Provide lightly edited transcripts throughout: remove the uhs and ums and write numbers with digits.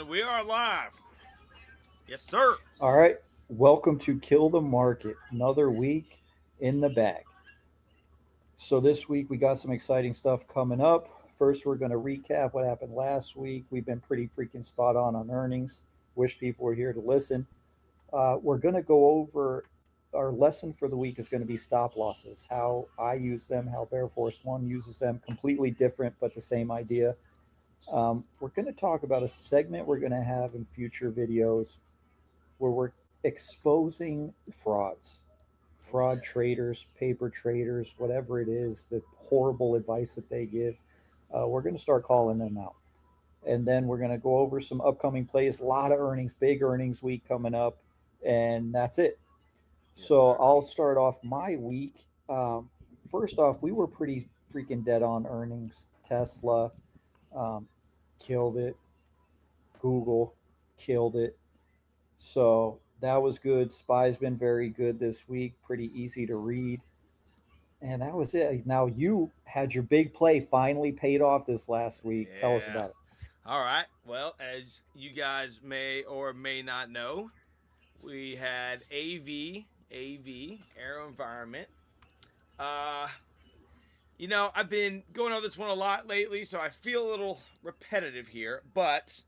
gentlemen, we are live. Yes, sir. All right, welcome to Kill the Market. Another week in the bag. So this week we got some exciting stuff coming up. First, we're going to recap what happened last week. We've been pretty freaking spot on earnings. Wish people were here to listen. We're going to go over our lesson for the week is going to be stop losses. How I use them, how Bear Force One uses them. Completely different, but the same idea. We're going to talk about a segment we're going to have in future videos where we're exposing frauds, Oh fraud yeah. traders, paper traders, whatever it is, the horrible advice that they give. We're going to start calling them out. And then we're going to go over some upcoming plays, a lot of earnings, big earnings week coming up. And that's it. Yes, So sir. I'll start off my week. First off, we were pretty freaking dead on earnings. Tesla um, killed it. Google killed it. So that was good. Spy's been very good this week, pretty easy to read. And that was it. Now you had your big play finally paid off this last week. Tell us Yeah. about it. All right. Well, as you guys may or may not know, we had AV, Aero Environment. Uh, I've been going over this one a lot lately, so I feel a little repetitive here, but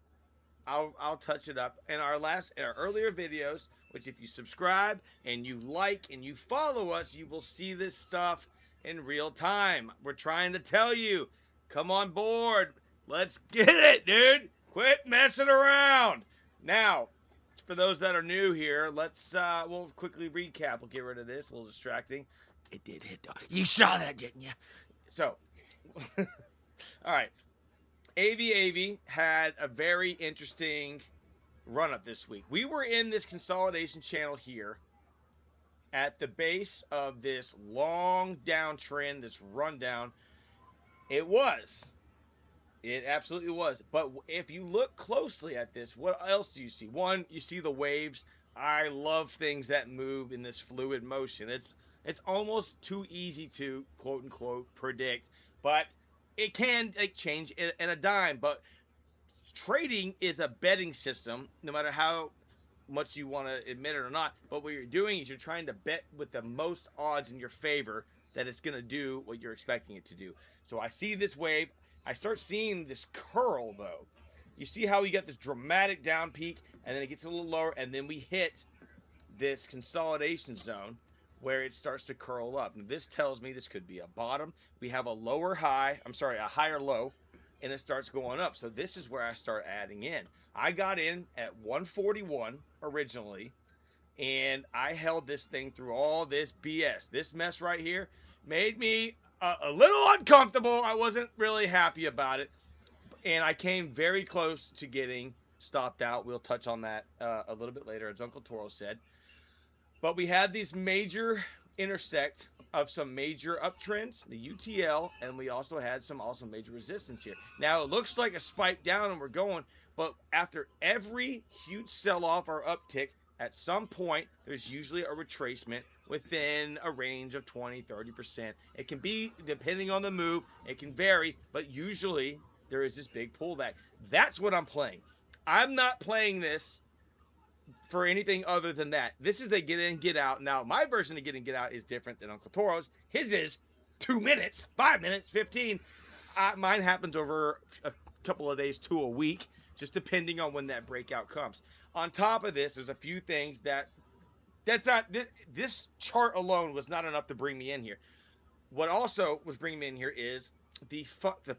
I'll touch it up in our earlier videos. Which, if you subscribe and you like and you follow us, you will see this stuff in real time. We're trying to tell you, come on board. Let's get it, dude. Quit messing around. Now, for those that are new here, we'll quickly recap. We'll get rid of this. A little distracting. It did hit. You saw that, didn't you? So, all right. AV had a very interesting run up this week. We were in this consolidation channel here at the base of this long downtrend, this rundown. It was. It absolutely was. But if you look closely at this, what else do you see? One, you see the waves. I love things that move in this fluid motion. It's almost too easy to quote unquote predict, but it can change in a dime. But trading is a betting system, no matter how much you want to admit it or not. But what you're doing is you're trying to bet with the most odds in your favor that it's going to do what you're expecting it to do. So I see this wave. I start seeing this curl, though. You see how you got this dramatic down peak, and then it gets a little lower, and then we hit this consolidation zone where it starts to curl up. And this tells me this could be a bottom. We have a lower high, a higher low, and it starts going up. So this is where I start adding in. I got in at 141 originally, and I held this thing through all this BS. This mess right here made me a little uncomfortable. I wasn't really happy about it, and I came very close to getting stopped out. We'll touch on that a little bit later, as Uncle Toro said. But we had these major intersect of some major uptrends, the UTL, and we also had some major resistance here. Now it looks like a spike down and we're going, but after every huge sell-off or uptick, at some point there's usually a retracement within a range of 20-30%. It can be depending on the move, it can vary, but usually there is this big pullback. That's what I'm playing. I'm not playing this for anything other than that. This is a get in, get out. Now, my version of get in, get out is different than Uncle Toro's. His is 2 minutes, 5 minutes, 15. Mine happens over a couple of days to a week, just depending on when that breakout comes. On top of this, there's a few things that's not this chart alone was not enough to bring me in here. What also was bringing me in here is the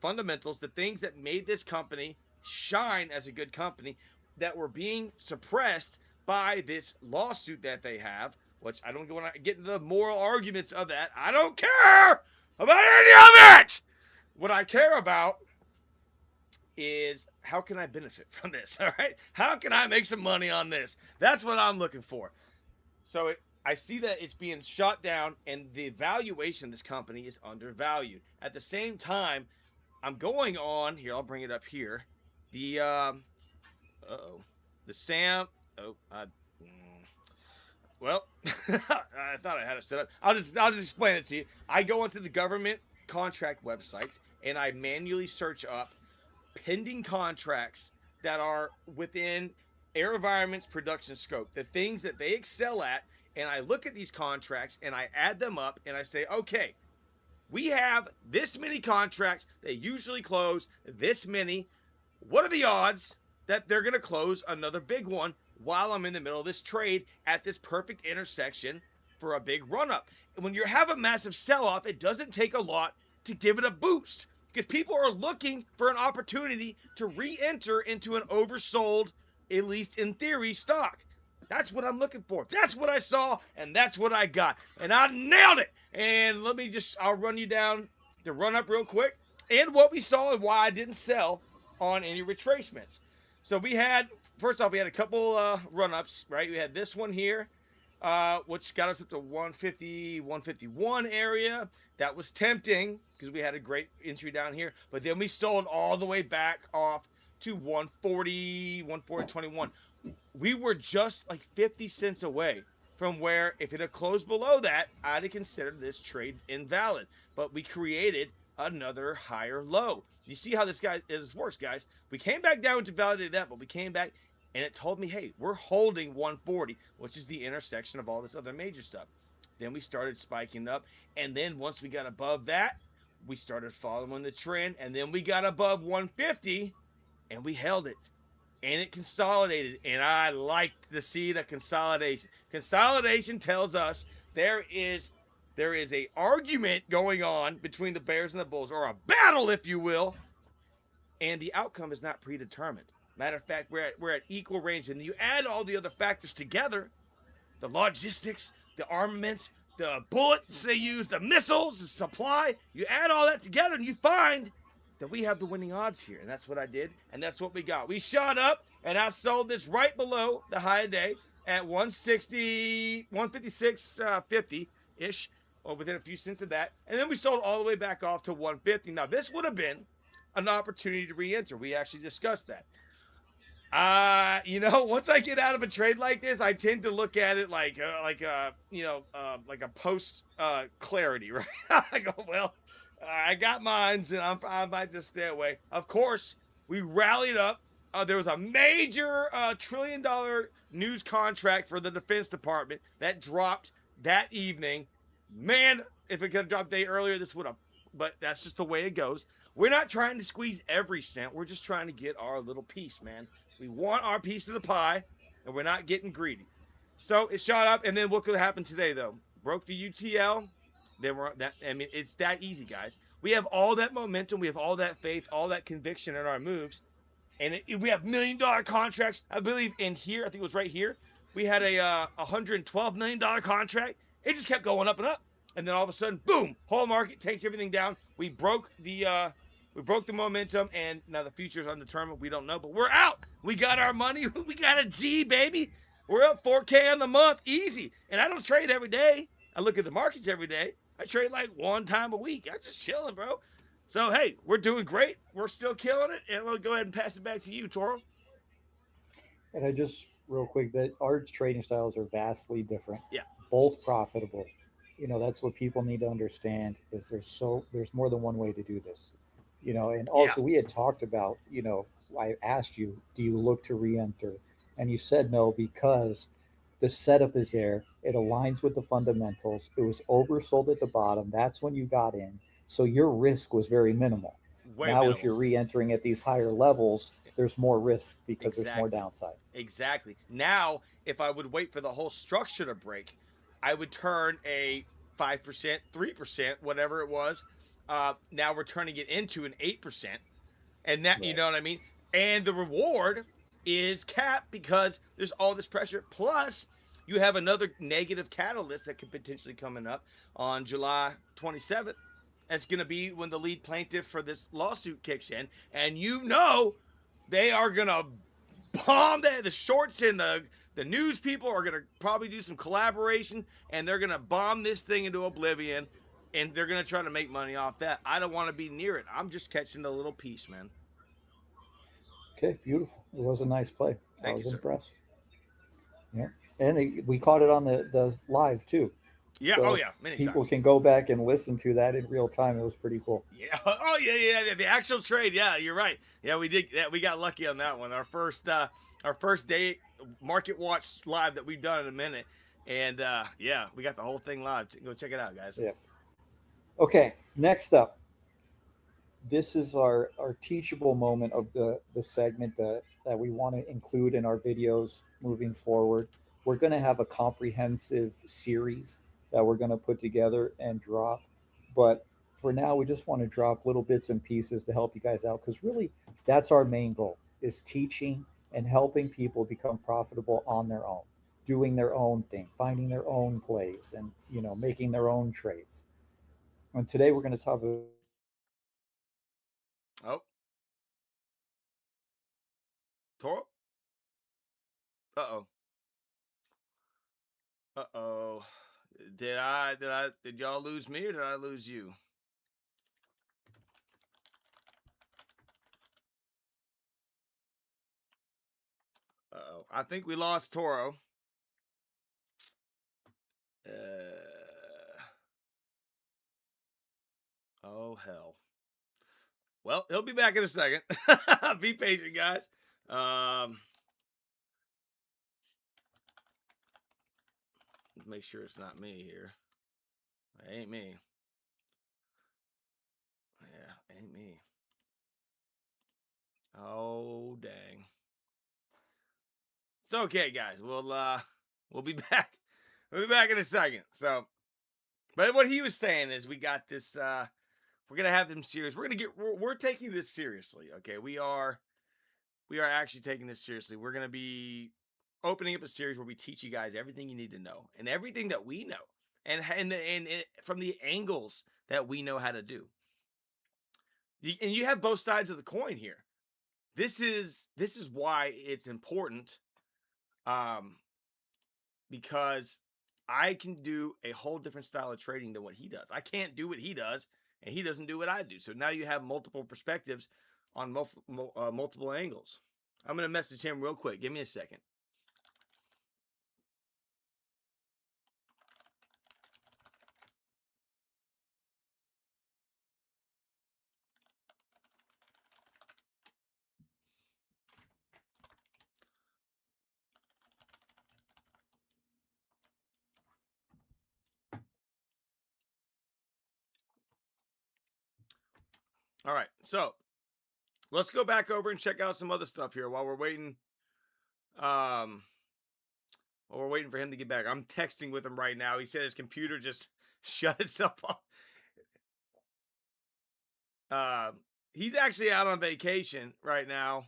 fundamentals, the things that made this company shine as a good company that were being suppressed by this lawsuit that they have, which I don't want to get into the moral arguments of that. I don't care about any of it. What I care about is how can I benefit from this? All right, how can I make some money on this? That's what I'm looking for. So I see that it's being shot down, and the valuation of this company is undervalued. At the same time, I'm going on here. I'll bring it up here. The oh, the Sam. Oh, well, I thought I had it set up. I'll just explain it to you. I go into the government contract websites and I manually search up pending contracts that are within AeroVironment's production scope, the things that they excel at. And I look at these contracts and I add them up and I say, okay, we have this many contracts. They usually close this many. What are the odds that they're going to close another big one while I'm in the middle of this trade at this perfect intersection for a big run up? And when you have a massive sell off, it doesn't take a lot to give it a boost because people are looking for an opportunity to re enter into an oversold, at least in theory, stock. That's what I'm looking for. That's what I saw, and that's what I got. And I nailed it. And I'll run you down the run up real quick and what we saw and why I didn't sell on any retracements. So first off, we had a couple run ups, right? We had this one here, which got us up to 150, 151 area. That was tempting because we had a great entry down here. But then we sold all the way back off to 140, 140.21. We were just like 50 cents away from where if it had closed below that, I'd have considered this trade invalid. But we created another higher low. You see how this works, guys. We came back down to validate that, but we came back and it told me, hey, we're holding 140, which is the intersection of all this other major stuff. Then we started spiking up. And then once we got above that, we started following the trend. And then we got above 150 and we held it and it consolidated. And I liked to see the consolidation. Consolidation tells us there is a argument going on between the Bears and the Bulls, or a battle, if you will, and the outcome is not predetermined. Matter of fact, we're at equal range, and you add all the other factors together, the logistics, the armaments, the bullets they use, the missiles, the supply. You add all that together, and you find that we have the winning odds here. And that's what I did, and that's what we got. We shot up, and I sold this right below the high of day at 160, 156.50 ish, or within a few cents of that. And then we sold all the way back off to 150. Now, this would have been an opportunity to re-enter. We actually discussed that. Once I get out of a trade like this, I tend to look at it like a post clarity, right? I go, well, I got mines, and I might just stay away. Of course, we rallied up. There was a major $1 trillion news contract for the Defense Department that dropped that evening. Man, if it could have dropped a day earlier, this would have. But that's just the way it goes. We're not trying to squeeze every cent. We're just trying to get our little piece, man. We want our piece of the pie, and we're not getting greedy. So it shot up, and then what could happen today, though? Broke the UTL. Then it's that easy, guys. We have all that momentum. We have all that faith, all that conviction in our moves. And we have $1 million contracts. I believe in here, I think it was right here, we had a $112 million contract. It just kept going up and up. And then all of a sudden, boom, whole market takes everything down. We broke the momentum, and now the future is undetermined. We don't know, but we're out. We got our money. We got a G, baby. We're up 4K on the month, easy. And I don't trade every day. I look at the markets every day. I trade like one time a week. I'm just chilling, bro. So, hey, we're doing great. We're still killing it. And we'll go ahead and pass it back to you, Toro. And I just real quick that our trading styles are vastly different, Yeah. both profitable. That's what people need to understand is there's more than one way to do this. And Yeah. also we had talked about, I asked you, do you look to re-enter? And you said no because the setup is there. It aligns with the fundamentals. It was oversold at the bottom. That's when you got in. So your risk was very minimal. Way Now, if minimal. you're re-entering at these higher levels, there's more risk because there's more Exactly. downside. Exactly. Now, if I would wait for the whole structure to break, I would turn a 5%, 3%, whatever it was. Now we're turning it into an 8%. And that, you Right. know what I mean? And the reward is capped because there's all this pressure. Plus, you have another negative catalyst that could potentially coming up on July 27th. That's going to be when the lead plaintiff for this lawsuit kicks in. And they are going to bomb the shorts, and the news people are going to probably do some collaboration, and they're going to bomb this thing into oblivion, and they're going to try to make money off that. I don't want to be near it. I'm just catching a little piece, man. Okay, beautiful. It was a nice play. I Thank you, was sir. impressed. Yeah, and we caught it on the live too. Yeah. Oh So yeah. Many people times. can go back and listen to that in real time. It was pretty cool. Yeah. Oh yeah. Yeah. The actual trade. Yeah. You're right. Yeah. We did. Yeah, we got lucky on that one. Our first day market watch live that we've done in a minute. And yeah, we got the whole thing live. Go check it out, guys. Yeah. Okay. Next up, this is our teachable moment of the segment that we want to include in our videos moving forward. We're going to have a comprehensive series that we're going to put together and drop. But for now, we just want to drop little bits and pieces to help you guys out because really that's our main goal is teaching and helping people become profitable on their own, doing their own thing, finding their own plays and making their own trades. And today we're going to talk about Oh, Toro. Uh oh. Uh oh. Did y'all lose me or did I lose you? Uh oh. I think we lost Toro. Oh hell. Well, he'll be back in a second. Be patient, guys. Um, make sure it's not me here. It ain't me. Yeah, ain't me. Oh dang. It's okay, guys. We'll be back. We'll be back in a second. So, but what he was saying is we got this. We're gonna have them serious. We're taking this seriously. Okay, we are actually taking this seriously. We're gonna be opening up a series where we teach you guys everything you need to know and everything that we know, and from the angles that we know how to do. And you have both sides of the coin here. This is why it's important, um, because I can do a whole different style of trading than what he does. I can't do what he does, and he doesn't do what I do. So now you have multiple perspectives on multiple angles. I'm gonna message him real quick. Give me a second. All right, so let's go back over and check out some other stuff here while we're waiting. Um, while we're waiting for him to get back, I'm texting with him right now. He said his computer just shut itself off. Uh, he's actually out on vacation right now,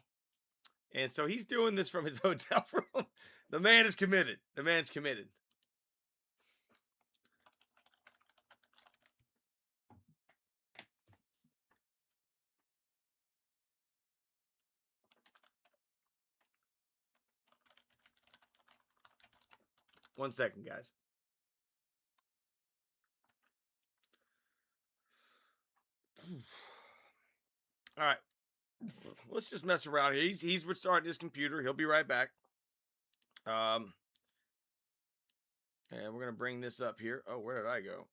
and so he's doing this from his hotel room. The man is committed. The man's committed. One second, guys. All right, let's just mess around here. He's restarting his computer. He'll be right back. Um, and we're gonna bring this up here. Oh, where did I go?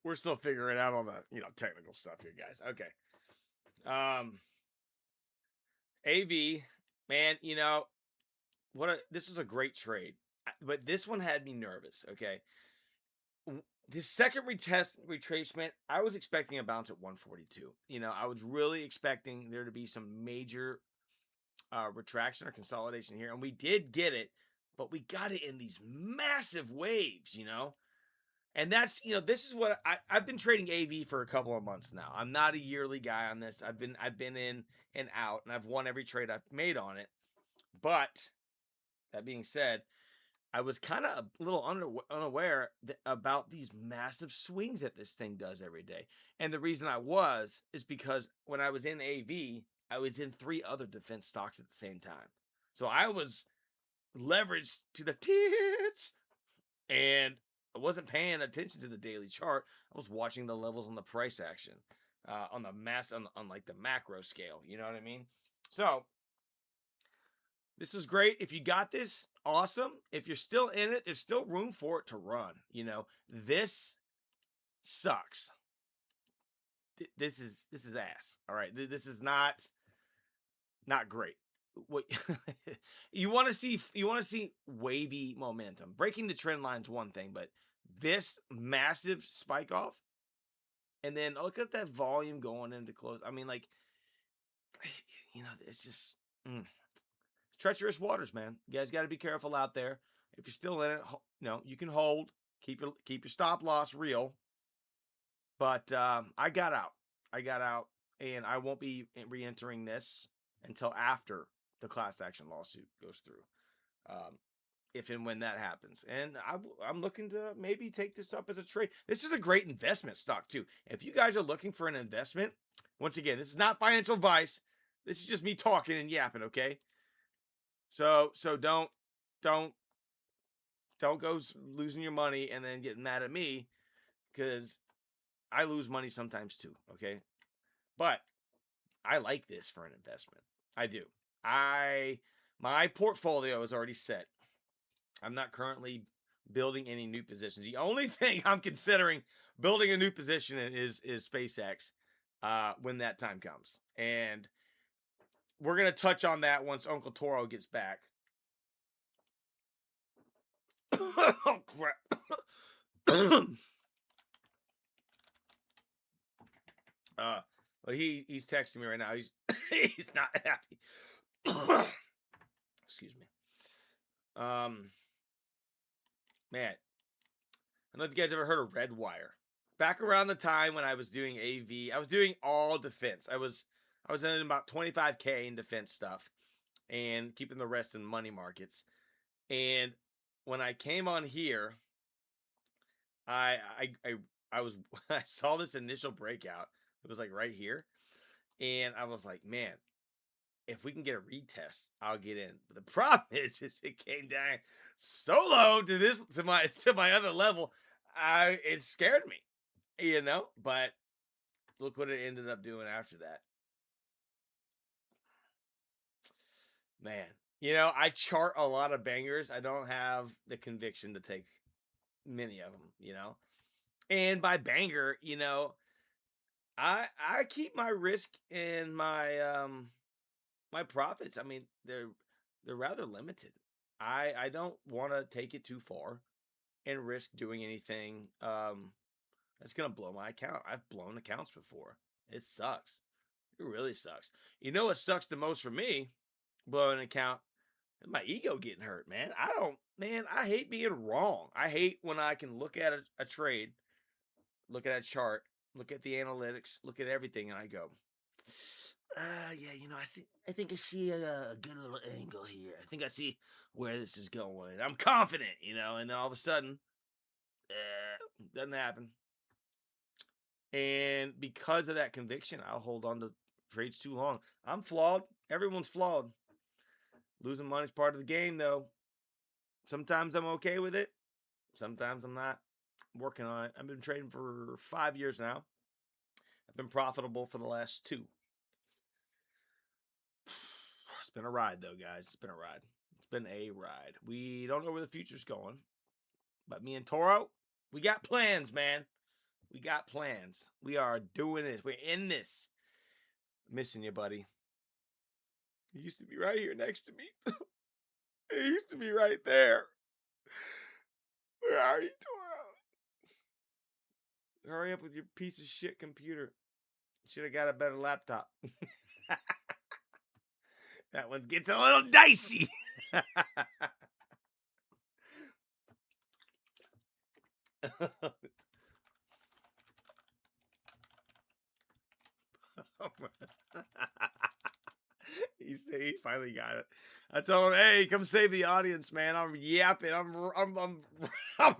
We're still figuring out all the technical stuff here, guys. Okay. Um, AV, man, this was a great trade, but this one had me nervous. Okay, this second retracement, I was expecting a bounce at 142. I was really expecting there to be some major retraction or consolidation here, and we did get it, but we got it in these massive waves. And that's this is what I've been trading AV for a couple of months now. I'm not a yearly guy on this. I've been in and out, and I've won every trade I've made on it. But that being said, I was kind of a little unaware about these massive swings that this thing does every day. And the reason I was is because when I was in AV, I was in three other defense stocks at the same time. So I was leveraged to the tits, and I wasn't paying attention to the daily chart. I was watching the levels on the price action, on the mass on like the macro scale. You know what I mean? So This was great. If you got this, awesome. If you're still in it, there's still room for it to run. You know, this sucks. This is ass. All right, this is not great. What you want to see? You want to see wavy momentum. Breaking the trend line's one thing, but this massive spike off, and then look at that volume going into close. I mean, like, you know, it's just treacherous waters, man. You guys got to be careful out there. If you're still in it, you know, you can hold. Keep your stop loss real. But I got out. I got out, and I won't be re-entering this until after the class action lawsuit goes through, if and when that happens. And I'm looking to maybe take this up as a trade. This is a great investment stock too. If you guys are looking for an investment, once again, this is not financial advice. This is just me talking and yapping. Okay, so don't go losing your money and then getting mad at me, because I lose money sometimes too. Okay, but I like this for an investment. I do. My portfolio is already set. I'm not currently building any new positions. The only thing I'm considering building a new position in is SpaceX, when that time comes. And we're gonna touch on that once Uncle Toro gets back. Oh crap. Well, he's texting me right now. He's he's not happy. Excuse me. Man, I don't know if you guys ever heard of Redwire. Back around the time when I was doing AV, I was doing all defense. I was in about 25K in defense stuff and keeping the rest in money markets. And when I came on here, I was I saw this initial breakout. It was like right here, and I was like, man, if we can get a retest, I'll get in. But the problem is, it came down so low to my other level. It scared me, you know. But look what it ended up doing after that. Man, you know, I chart a lot of bangers. I don't have the conviction to take many of them, you know. And by banger, you know, I keep my risk and my profits. I mean, they're rather limited. I don't want to take it too far and risk doing anything that's gonna blow my account. I've blown accounts before. It sucks. It really sucks. You know what sucks the most for me? Blowing an account. My ego getting hurt, man. I hate being wrong. I hate when I can look at a trade, look at a chart, look at the analytics, look at everything, and I go, yeah, you know, I think I see a good little angle here. I think I see where this is going. I'm confident, you know, and then all of a sudden, doesn't happen. And because of that conviction, I'll hold on to trades too long. I'm flawed. Everyone's flawed. Losing money's part of the game, though. Sometimes I'm okay with it. Sometimes I'm not. I'm working on it. I've been trading for 5 years now. I've been profitable for the last 2. It's been a ride, though, guys. It's been a ride. It's been a ride. We don't know where the future's going, but me and Toro, we got plans, man. We got plans. We are doing this. We're in this. Missing you, buddy. You used to be right here next to me. It used to be right there. Where are you, Toro? Hurry up with your piece of shit computer. Should have got a better laptop. That one gets a little dicey. He finally got it. I told him, "Hey, come save the audience, man. I'm yapping. I'm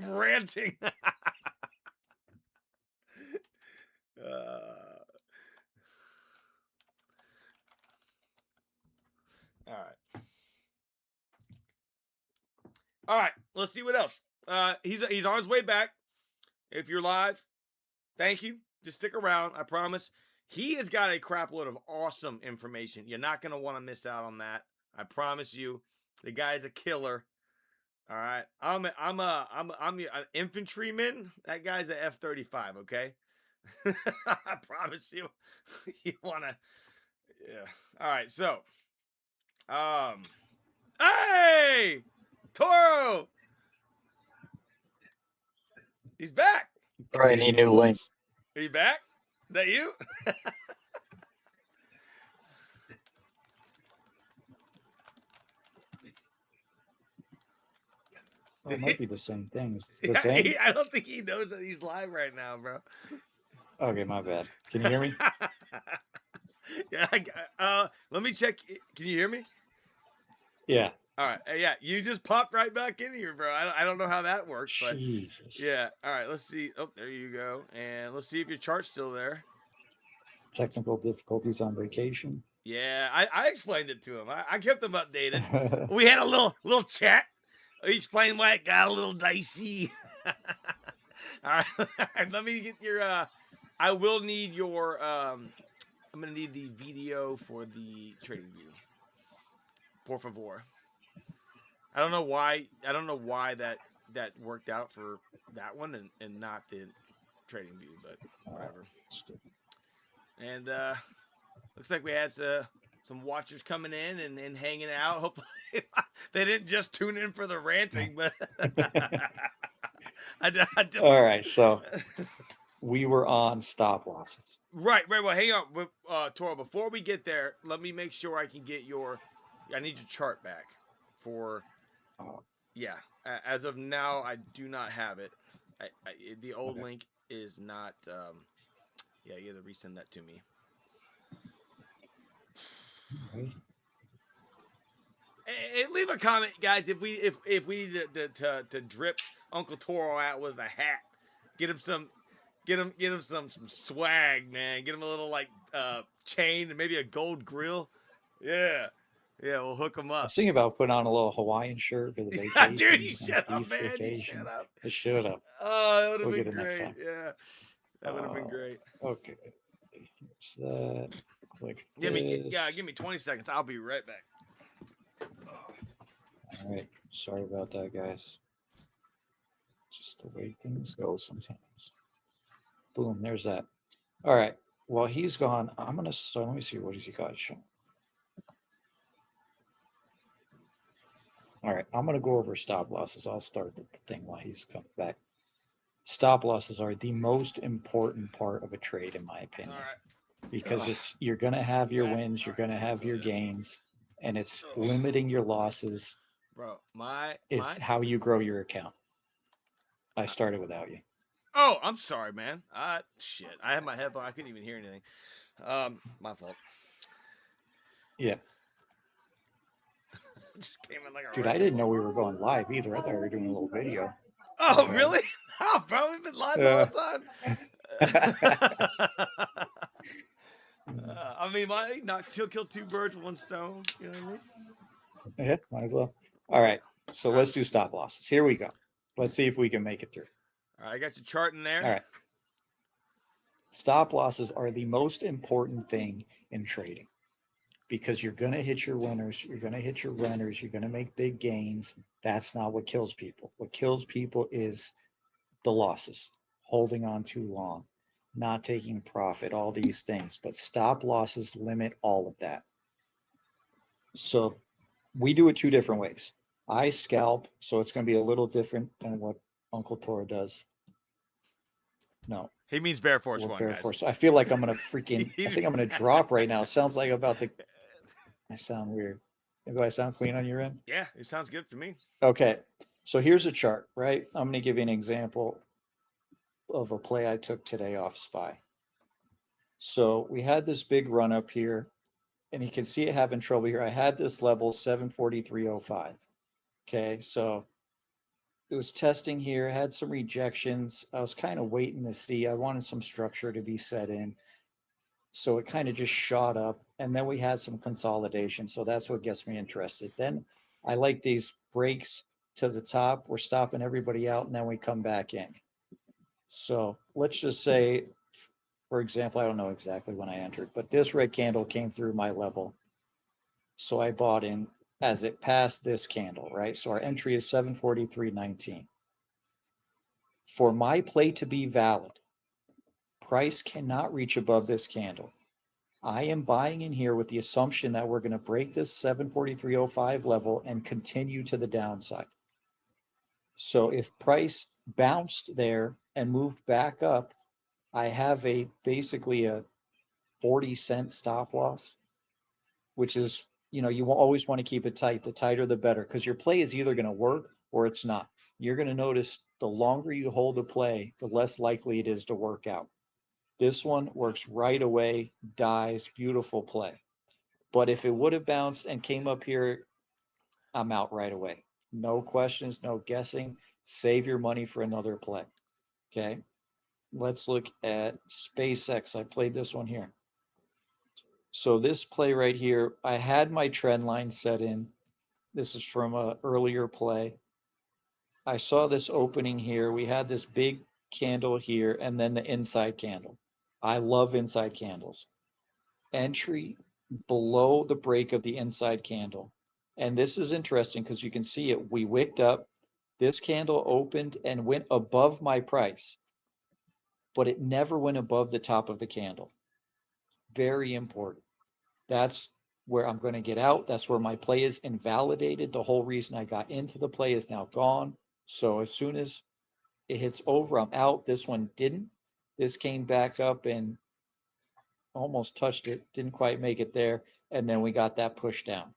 ranting." uh, all right. All right. Let's see what else. He's on his way back. If you're live, thank you. Just stick around. I promise. He has got a crap load of awesome information. You're not going to want to miss out on that. I promise you. The guy's a killer. All right, I'm an infantryman. That guy's a F-35. Okay, I promise you. You wanna, yeah. All right, so hey, Toro, he's back. Probably need new links. Are you back? Is that you? Oh, it might be the same thing. Is it the Yeah, same? I don't think he knows that he's live right now, bro. Okay, my bad. Can you hear me? Yeah. Let me check. Can you hear me? Yeah. All right. Yeah, you just popped right back in here, bro. I don't know how that works, but Jesus. yeah. All right. Let's see. Oh, there you go. And let's see if your chart's still there. Technical difficulties on vacation. Yeah, I explained it to him. I kept him updated. We had a little chat. Each explained why it got a little dicey. All right. Let me get your. I will need your. I'm gonna need the video for the trading view. Por favor. I don't know why. I don't know why that worked out for that one and not the trading view, but whatever. And looks like we had some watchers coming in and hanging out. Hopefully, they didn't just tune in for the ranting, but All right, so we were on stop losses. Right. Well, hang on, Toro. Before we get there, let me make sure I can get your. I need your chart back for. Yeah. As of now, I do not have it. The old link is not. Yeah, you have to resend that to me. Okay. Hey, leave a comment, guys. If we need to drip Uncle Toro out with a hat, get him some some swag, man. Get him a little like chain and maybe a gold grill. Yeah, we'll hook him I up. was thinking about putting on a little Hawaiian shirt for the vacation. Dude, you shut up, man. Vacation. You shut up. I should have. Oh, that would have We'll been get it next great. time. Yeah, that would have been great. Okay. Here's that. Click Give this. me 20 seconds. I'll be right back. All right. Sorry about that, guys. Just the way things go sometimes. Boom. There's that. All right. While he's gone, I'm gonna. So let me see. What has he got shown? All right. I'm gonna go over stop losses. I'll start the thing while he's coming back. Stop losses are the most important part of a trade, in my opinion. All right. Because you're gonna have your wins, you're gonna have your gains, and it's limiting your losses. Bro, is how you grow your account. I started without you. Oh, I'm sorry, man. Shit. I had my headphone. I couldn't even hear anything. My fault. Yeah. Just came in like a Dude, I didn't know we were going live either. I thought we were doing a little video. Oh, really? Oh, bro, we've been live the whole time. I mean, kill two birds with one stone. You know what I mean? Yeah, might as well. All right. So let's do stop losses. Here we go. Let's see if we can make it through. All right, I got your chart in there. All right. Stop losses are the most important thing in trading because you're going to hit your winners, you're going to hit your runners, you're going to make big gains. That's not what kills people. What kills people is the losses, holding on too long, not taking profit, all these things. But stop losses limit all of that. So we do it two different ways. I scalp, so it's going to be a little different than what Uncle Toro does. No. He means Bear Force One, Bear guys. Force. I feel like I'm going to freaking, I think I'm going to drop right now. It sounds like about to, I sound weird. Do I sound clean on your end? Yeah, it sounds good to me. Okay. So here's a chart, right? I'm going to give you an example of a play I took today off SPY. So we had this big run up here, and you can see it having trouble here. I had this level 743.05. Okay, so it was testing here, had some rejections. I was kind of waiting to see. I wanted some structure to be set in. So it kind of just shot up, and then we had some consolidation. So that's what gets me interested. Then I like these breaks to the top. We're stopping everybody out, and then we come back in. So let's just say, for example, I don't know exactly when I entered, but this red candle came through my level. So I bought in as it passed this candle, right? So our entry is 743.19. For my play to be valid, price cannot reach above this candle. I am buying in here with the assumption that we're going to break this 743.05 level and continue to the downside. So if price bounced there and moved back up, I have a basically a 40-cent stop loss, which is, you will always want to keep it tight. The tighter, the better, because your play is either going to work or it's not. You're going to notice the longer you hold the play, the less likely it is to work out. This one works right away, dies, beautiful play. But if it would have bounced and came up here, I'm out right away. No questions, no guessing. Save your money for another play. Okay. Let's look at SpaceX. I played this one here. So this play right here, I had my trend line set in. This is from an earlier play. I saw this opening here. We had this big candle here and then the inside candle. I love inside candles. Entry below the break of the inside candle. And this is interesting because you can see it. We wicked up. This candle opened and went above my price, but it never went above the top of the candle. Very important. That's where I'm going to get out. That's where my play is invalidated. The whole reason I got into the play is now gone. So as soon as it hits over, I'm out. This one didn't. This came back up and almost touched it, didn't quite make it there. And then we got that push down.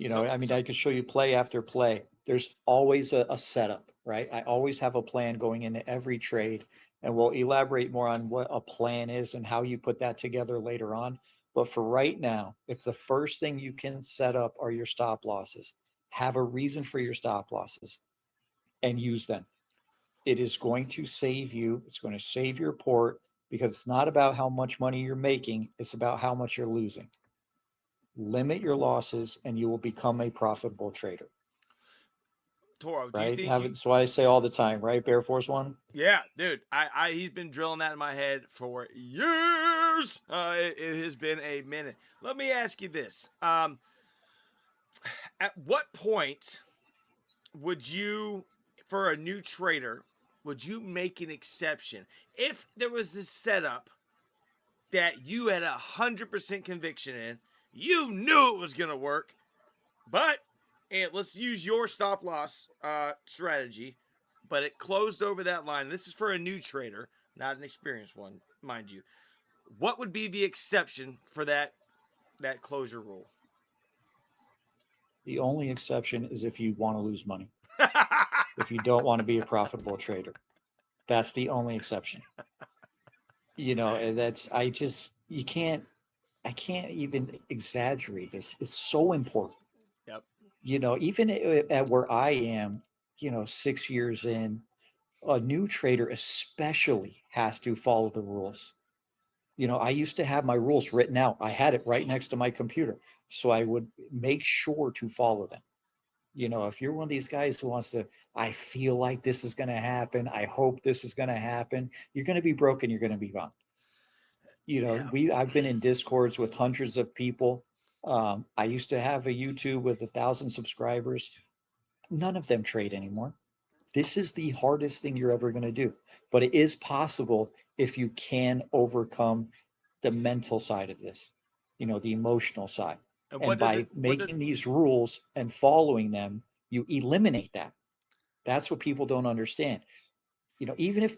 So, I mean, so I could show you play after play. There's always a setup, right? I always have a plan going into every trade, and we'll elaborate more on what a plan is and how you put that together later on. But for right now, if the first thing you can set up are your stop losses, have a reason for your stop losses and use them. It is going to save you, it's going to save your port because it's not about how much money you're making, it's about how much you're losing. Limit your losses and you will become a profitable trader, Toro, do you right? think Have you? it's what I say all the time, right? Bear Force One. Yeah, dude. He's been drilling that in my head for years. It has been a minute. Let me ask you this: at what point would you, for a new trader, would you make an exception if there was this setup that you had 100% conviction in? You knew it was gonna work, but let's use your stop loss strategy. But it closed over that line. This is for a new trader, not an experienced one, mind you. What would be the exception for that closure rule? The only exception is if you want to lose money, if you don't want to be a profitable trader. That's the only exception. And that's you can't I can't even exaggerate this. It's so important. Yep. Even at where I am, 6 years in, a new trader especially has to follow the rules. I used to have my rules written out. I had it right next to my computer. So I would make sure to follow them. If you're one of these guys who wants to, I feel like this is going to happen. I hope this is going to happen. You're going to be broken. You're going to be wrong. Yeah. I've been in discords with hundreds of people. I used to have a YouTube with 1,000 subscribers. None of them trade anymore. This is the hardest thing you're ever going to do, but it is possible if you can overcome the mental side of this, the emotional side. And And by what did making these rules and following them, you eliminate that. That's what people don't understand. Even if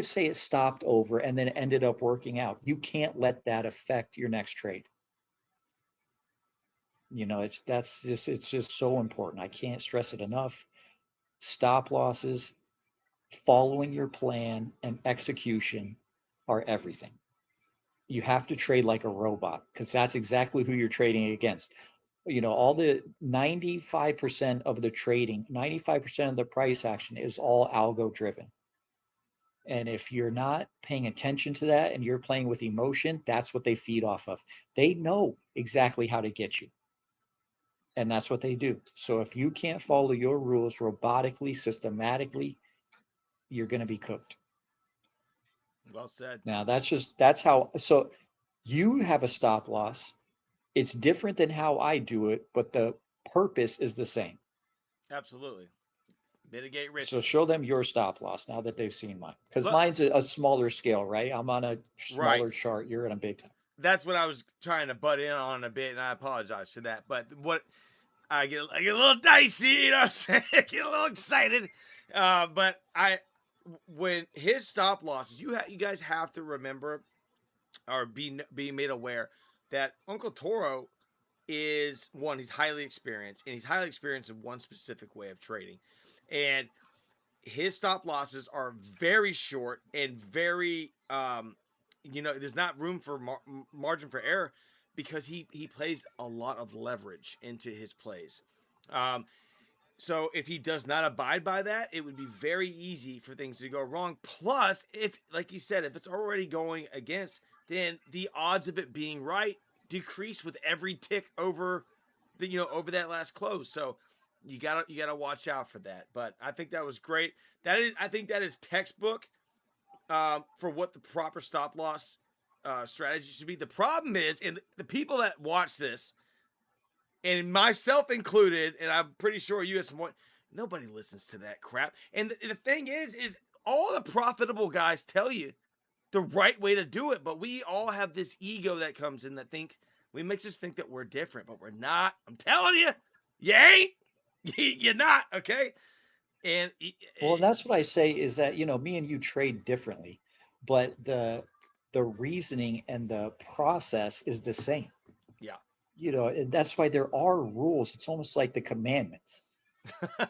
say it stopped over and then it ended up working out, you can't let that affect your next trade. It's just so important. I can't stress it enough. Stop losses, following your plan, and execution are everything. You have to trade like a robot because that's exactly who you're trading against. All the 95% of the trading, 95% of the price action is all algo driven. And if you're not paying attention to that and you're playing with emotion, that's what they feed off of. They know exactly how to get you. And that's what they do. So if you can't follow your rules robotically, systematically, you're going to be cooked. well said. Now that's how, so you have a stop loss. It's different than how I do it, but the purpose is the same. Absolutely. Mitigate So risk. show them your stop loss now that they've seen mine, because Look, mine's a smaller scale, right? I'm on a right. smaller chart. You're in a big time. That's what I was trying to butt in on a bit, and I apologize for that. But what I get a little dicey, you know what I'm saying? I get a little excited. But when his stop losses, you guys have to remember or be made aware that Uncle Toro is one, he's highly experienced, and he's highly experienced in one specific way of trading. And his stop losses are very short and very there's not room for margin for error because he plays a lot of leverage into his plays. um, so if he does not abide by that, it would be very easy for things to go wrong. Plus, if, like you said, if it's already going against, then the odds of it being right decrease with every tick over over that last close. So you gotta watch out for that. But I think that was great. I think that is textbook for what the proper stop loss strategy should be. The problem is, and the people that watch this, and myself included, and I'm pretty sure you at some point, nobody listens to that crap. And the thing is all the profitable guys tell you the right way to do it, but we all have this ego that comes in that we makes us think that we're different, but we're not. I'm telling you, you ain't. You're not, okay? And Well, and that's what I say is that, me and you trade differently, but the reasoning and the process is the same. yeah, And that's why there are rules. It's almost like the commandments.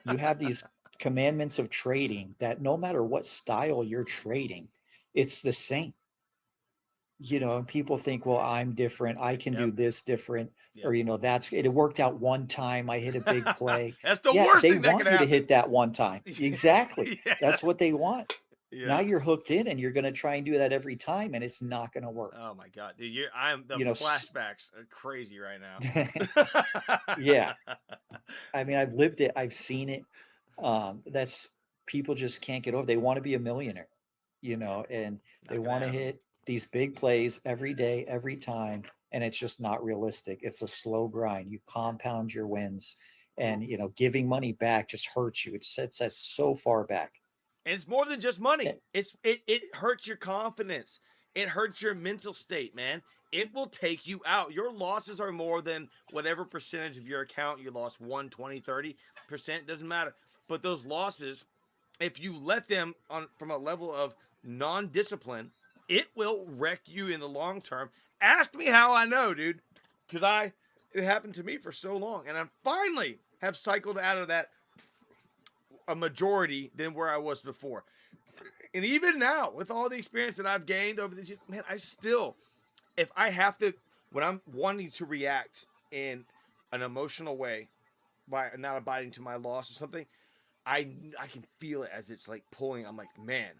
You have these commandments of trading that no matter what style you're trading, it's the same. And people think, well, I'm different. I can yep, do this different. yep. Or, that's it worked out one time. I hit a big play. That's the Yeah, worst they thing that could want you to happen. hit that one time. Exactly. Yeah, That's what they want. Now yeah. you're hooked in and you're going to try and do that every time and it's not going to work. Oh my god, dude! I'm the You know, flashbacks are crazy right yeah. now. I mean, I've lived it. I've seen it. That's people just can't get over. They want to be a millionaire, Yeah, and they not gonna want to happen. hit these big plays every day, every time, and it's just not realistic. It's a slow grind. You compound your wins, and giving money back just hurts you. It sets us so far back. And it's more than just money. Eh, It hurts your confidence. It hurts your mental state, man. It will take you out. Your losses are more than whatever percentage of your account you lost, 1, 20, 30%, doesn't matter. But those losses, if you let them on from a level of non-discipline, it will wreck you in the long term. Ask me how I know, dude. Cuz it happened to me for so long and I finally have cycled out of that a majority than where I was before. And even now, with all the experience that I've gained over these years, man, I still, if I have to, when I'm wanting to react in an emotional way by not abiding to my loss or something, I can feel it as it's like pulling. I'm like, man,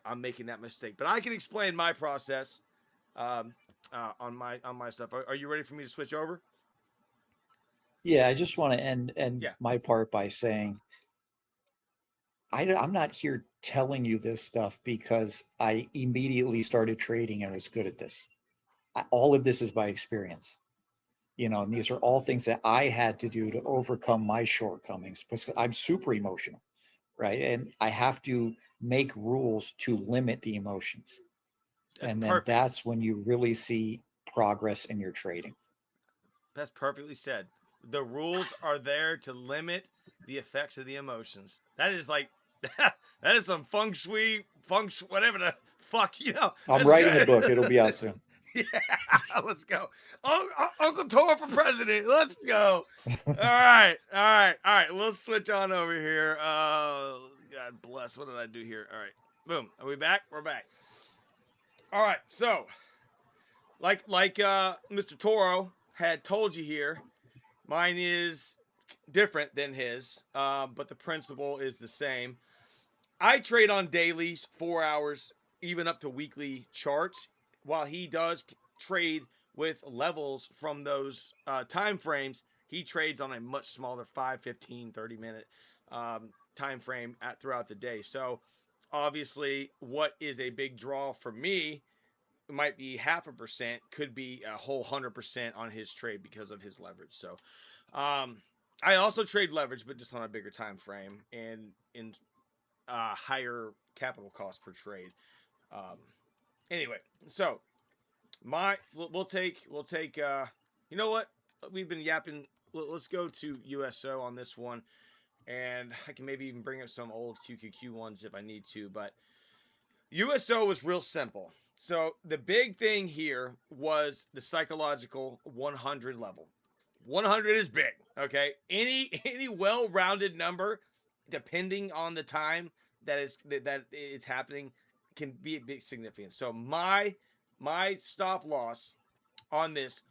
I'm making that mistake. But I can explain my process um, on my stuff. Are you ready for me to switch over? Yeah, I just want to end Yeah, my part by saying I'm not here telling you this stuff because I immediately started trading and was good at this. All of this is by experience, and these are all things that I had to do to overcome my shortcomings because I'm super emotional, right? And I have to make rules to limit the emotions. that's And then perfect. that's when you really see progress in your trading. That's perfectly said. The rules are there to limit the effects of the emotions. That is like that is some feng shui, whatever the fuck, I'm That's writing a good. book. It'll be out soon. Yeah, let's go. Uncle Tor for president. Let's go. All right, all right, all right. Let's switch on over here. God bless. What did I do here? All right, boom. Are we back? We're back. All right. So, like Mr. Toro had told you here, mine is different than his, but the principle is the same. I trade on dailies, 4 hours, even up to weekly charts, while he does trade with levels from those time frames. He trades on a much smaller 5, 15, 30 minute time frame throughout the day. So, obviously, what is a big draw for me might be 0.5%, could be a whole 100% on his trade because of his leverage. So, um, I also trade leverage, but just on a bigger time frame and in higher capital cost per trade. Um, anyway, so we'll take you know what, we've been yapping. Let's go to USO on this one, and I can maybe even bring up some old QQQ ones if I need to. But USO was real simple. So the big thing here was the psychological 100 level. 100 is big. Okay, any well-rounded number, depending on the time that it's happening, can be a big significance. So my stop loss on this,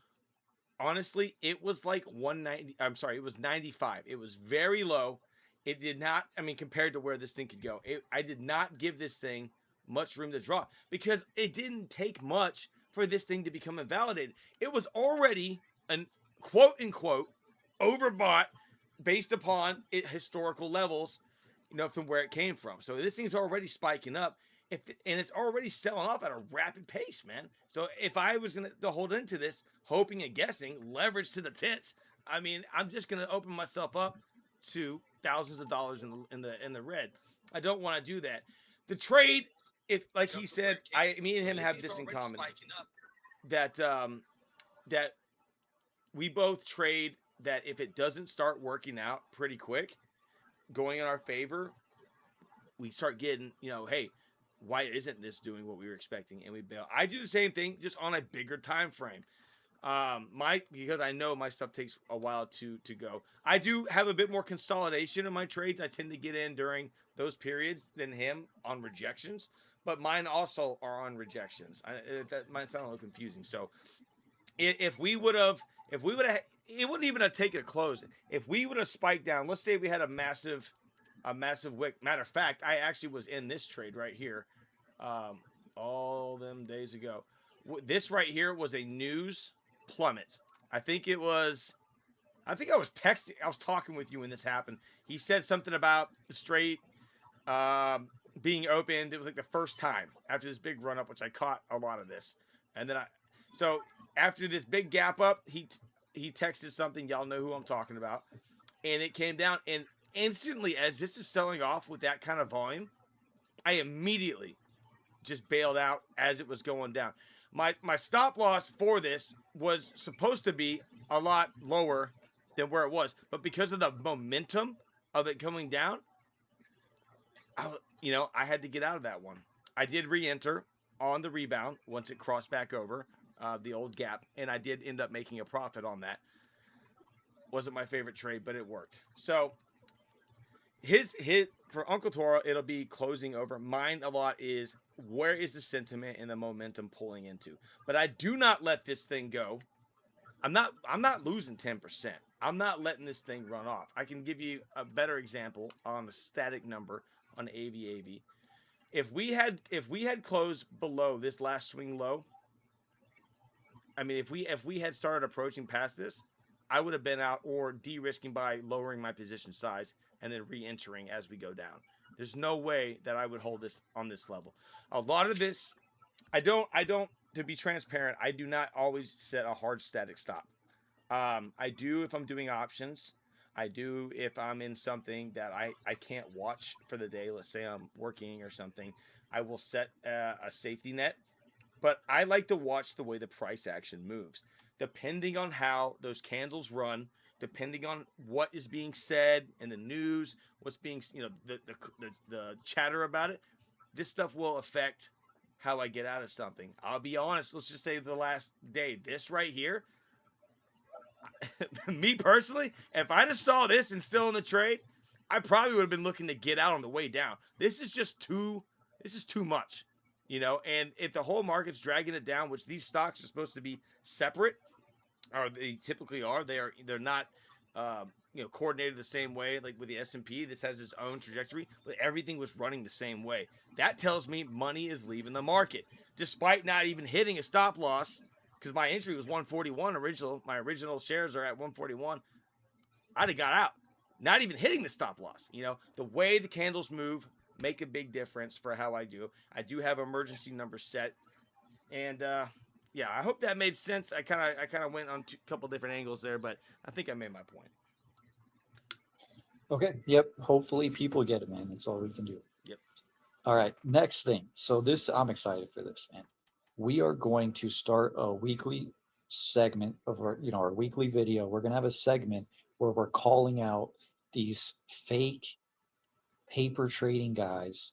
honestly, it was like 190. I'm sorry, it was 95. It was very low. It did not, I mean, compared to where this thing could go, I did not give this thing much room to drop because it didn't take much for this thing to become invalidated. It was already an quote unquote overbought based upon historical levels, from where it came from. So this thing's already spiking up. And it's already selling off at a rapid pace, man. So if I was going to hold into this, hoping and guessing, leverage to the tits, I mean, I'm just going to open myself up to thousands of dollars in the red. I don't want to do that. The trade, if like he said, me and him have this in common, that that we both trade that if it doesn't start working out pretty quick, going in our favor, we start getting, hey, why isn't this doing what we were expecting? And we bail. I do the same thing, just on a bigger time frame. Because I know my stuff takes a while to go. I do have a bit more consolidation in my trades. I tend to get in during those periods than him on rejections, but mine also are on rejections. That might sound a little confusing. So if we would have, it wouldn't even have taken a close. If we would have spiked down, let's say we had a massive wick. Matter of fact, I actually was in this trade right here, all them days ago. This right here was a news plummet. I think I was texting. I was talking with you when this happened. He said something about the straight being opened. It was like the first time after this big run up, which I caught a lot of this. And then so after this big gap up, he texted something. Y'all know who I'm talking about. And it came down, and instantly, as this is selling off with that kind of volume, I immediately just bailed out as it was going down. My stop loss for this was supposed to be a lot lower than where it was, but because of the momentum of it coming down, I had to get out of that one. I did re-enter on the rebound once it crossed back over the old gap, and I did end up making a profit on that. Wasn't my favorite trade, but it worked. So his for Uncle Toro, it'll be closing over. Mine a lot is where is the sentiment and the momentum pulling into. But I do not let this thing go. I'm not losing 10%. I'm not letting this thing run off. I can give you a better example on a static number on AV. If we had closed below this last swing low, I mean, if we had started approaching past this, I would have been out or de-risking by lowering my position size and then re-entering as we go down. There's no way that I would hold this on this level. A lot of this, I don't, to be transparent, I do not always set a hard static stop. I do if I'm doing options. I do if I'm in something that I can't watch for the day. Let's say I'm working or something. I will set a safety net. But I like to watch the way the price action moves. Depending on how those candles run, depending on what is being said in the news, what's being, the chatter about it, this stuff will affect how I get out of something. I'll be honest. Let's just say the last day, this right here, me personally, if I just saw this and still in the trade, I probably would have been looking to get out on the way down. This is too much, and if the whole market's dragging it down, which these stocks are supposed to be separate, or they typically are, they're not, coordinated the same way. Like with the S&P, this has its own trajectory, but everything was running the same way. That tells me money is leaving the market, despite not even hitting a stop loss. Because my entry was 141 my original shares are at 141. I'd have got out, not even hitting the stop loss. The way the candles move make a big difference for how I do. I do have emergency numbers set. And yeah, I hope that made sense. I kind of went on a couple different angles there, but I think I made my point. Okay. Yep. Hopefully people get it, man. That's all we can do. Yep. All right. Next thing. So this, I'm excited for this, man. We are going to start a weekly segment of our, our weekly video. We're going to have a segment where we're calling out these fake paper trading guys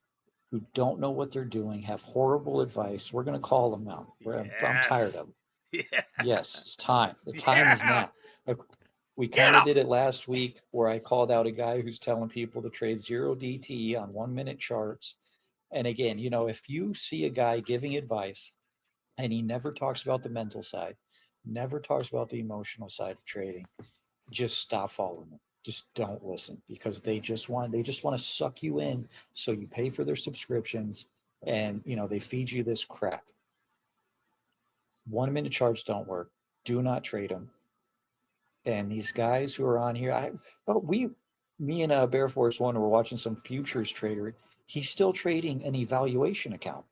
who don't know what they're doing, have horrible advice. We're going to call them out. I'm tired Yes. of them. Yeah. Yes, it's time. The time is Yeah. now. Like, we Get kind of them. did it last week where I called out a guy who's telling people to trade zero DTE on 1 minute charts. And again, if you see a guy giving advice and he never talks about the mental side, never talks about the emotional side of trading, just stop following them. Just don't listen because they just want to suck you in so you pay for their subscriptions and they feed you this crap. 1 minute charts don't work. Do not trade them. And these guys who are on here, me and Bear Force One were watching some futures trader. He's still trading an evaluation account,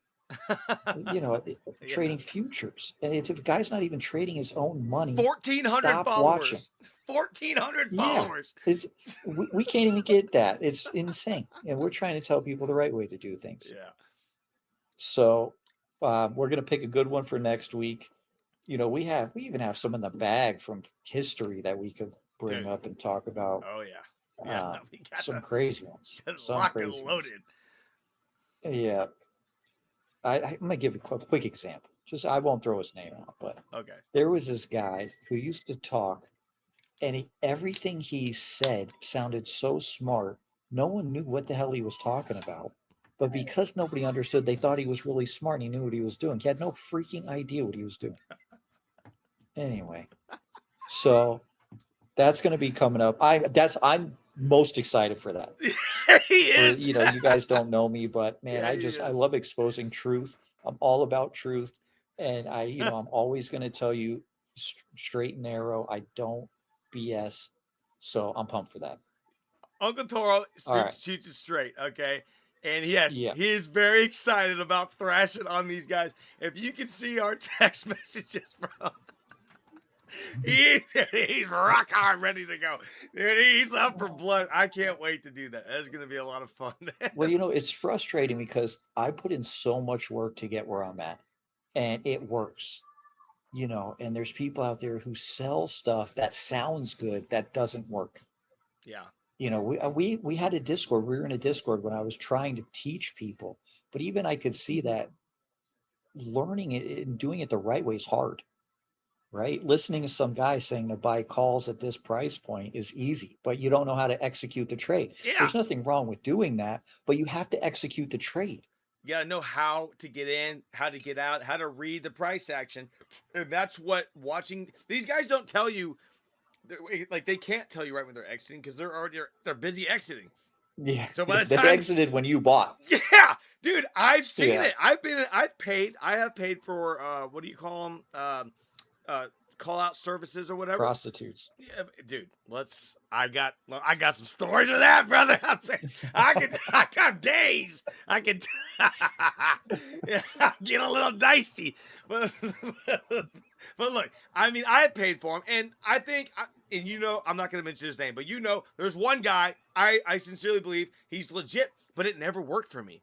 you know, Yeah. trading futures. And if the guy's not even trading his own money, 1,400 stop watching. followers. 1,400 Yeah, followers. it's we can't even get that. It's insane. And we're trying to tell people the right way to do things. Yeah. So we're gonna pick a good one for next week. We even have some in the bag from history that we could bring Dude. up and talk about. Oh yeah. Yeah. Um, We some crazy ones. got Some locked and crazy ones. loaded. Yeah, I'm gonna give a quick example. Just I won't throw his name out, but Okay. there was this guy who used to talk, and everything he said sounded so smart. No one knew what the hell he was talking about. But because nobody understood, they thought he was really smart and he knew what he was doing. He had no freaking idea what he was doing. Anyway, so that's going to be coming up. I'm most excited for that. He For is. you guys don't know me, but man, Yeah, he I is. love exposing truth. I'm all about truth, and I'm always going to tell you straight and narrow. I don't BS, so I'm pumped for that. Uncle Toro All right, shoots it straight, okay? And yes, yeah, he is very excited about thrashing on these guys. If you can see our text messages from he's rock hard ready to go. Dude, he's up for blood. I can't wait to do that. That's gonna be a lot of fun. well, it's frustrating because I put in so much work to get where I'm at, and it works. And there's people out there who sell stuff that sounds good that doesn't work. Yeah. We had a Discord. We were in a Discord when I was trying to teach people, but even I could see that learning it and doing it the right way is hard, right? Listening to some guy saying to buy calls at this price point is easy, but you don't know how to execute the trade. Yeah. There's nothing wrong with doing that, but you have to execute the trade. You gotta know how to get in, how to get out, how to read the price action. And that's what watching these guys don't tell you. Like they can't tell you right when they're exiting because they're busy exiting. Yeah, So by the they time, exited when you bought. yeah, dude, I've seen Yeah, it. I have paid for what do you call them? Uh, call out services or whatever. prostitutes. Yeah, dude, I got some stories of that, brother. I'm saying I got days. I could yeah, get a little dicey, but but look, I mean, I paid for him, and I think, and I'm not going to mention his name, but there's one guy I sincerely believe he's legit, but it never worked for me.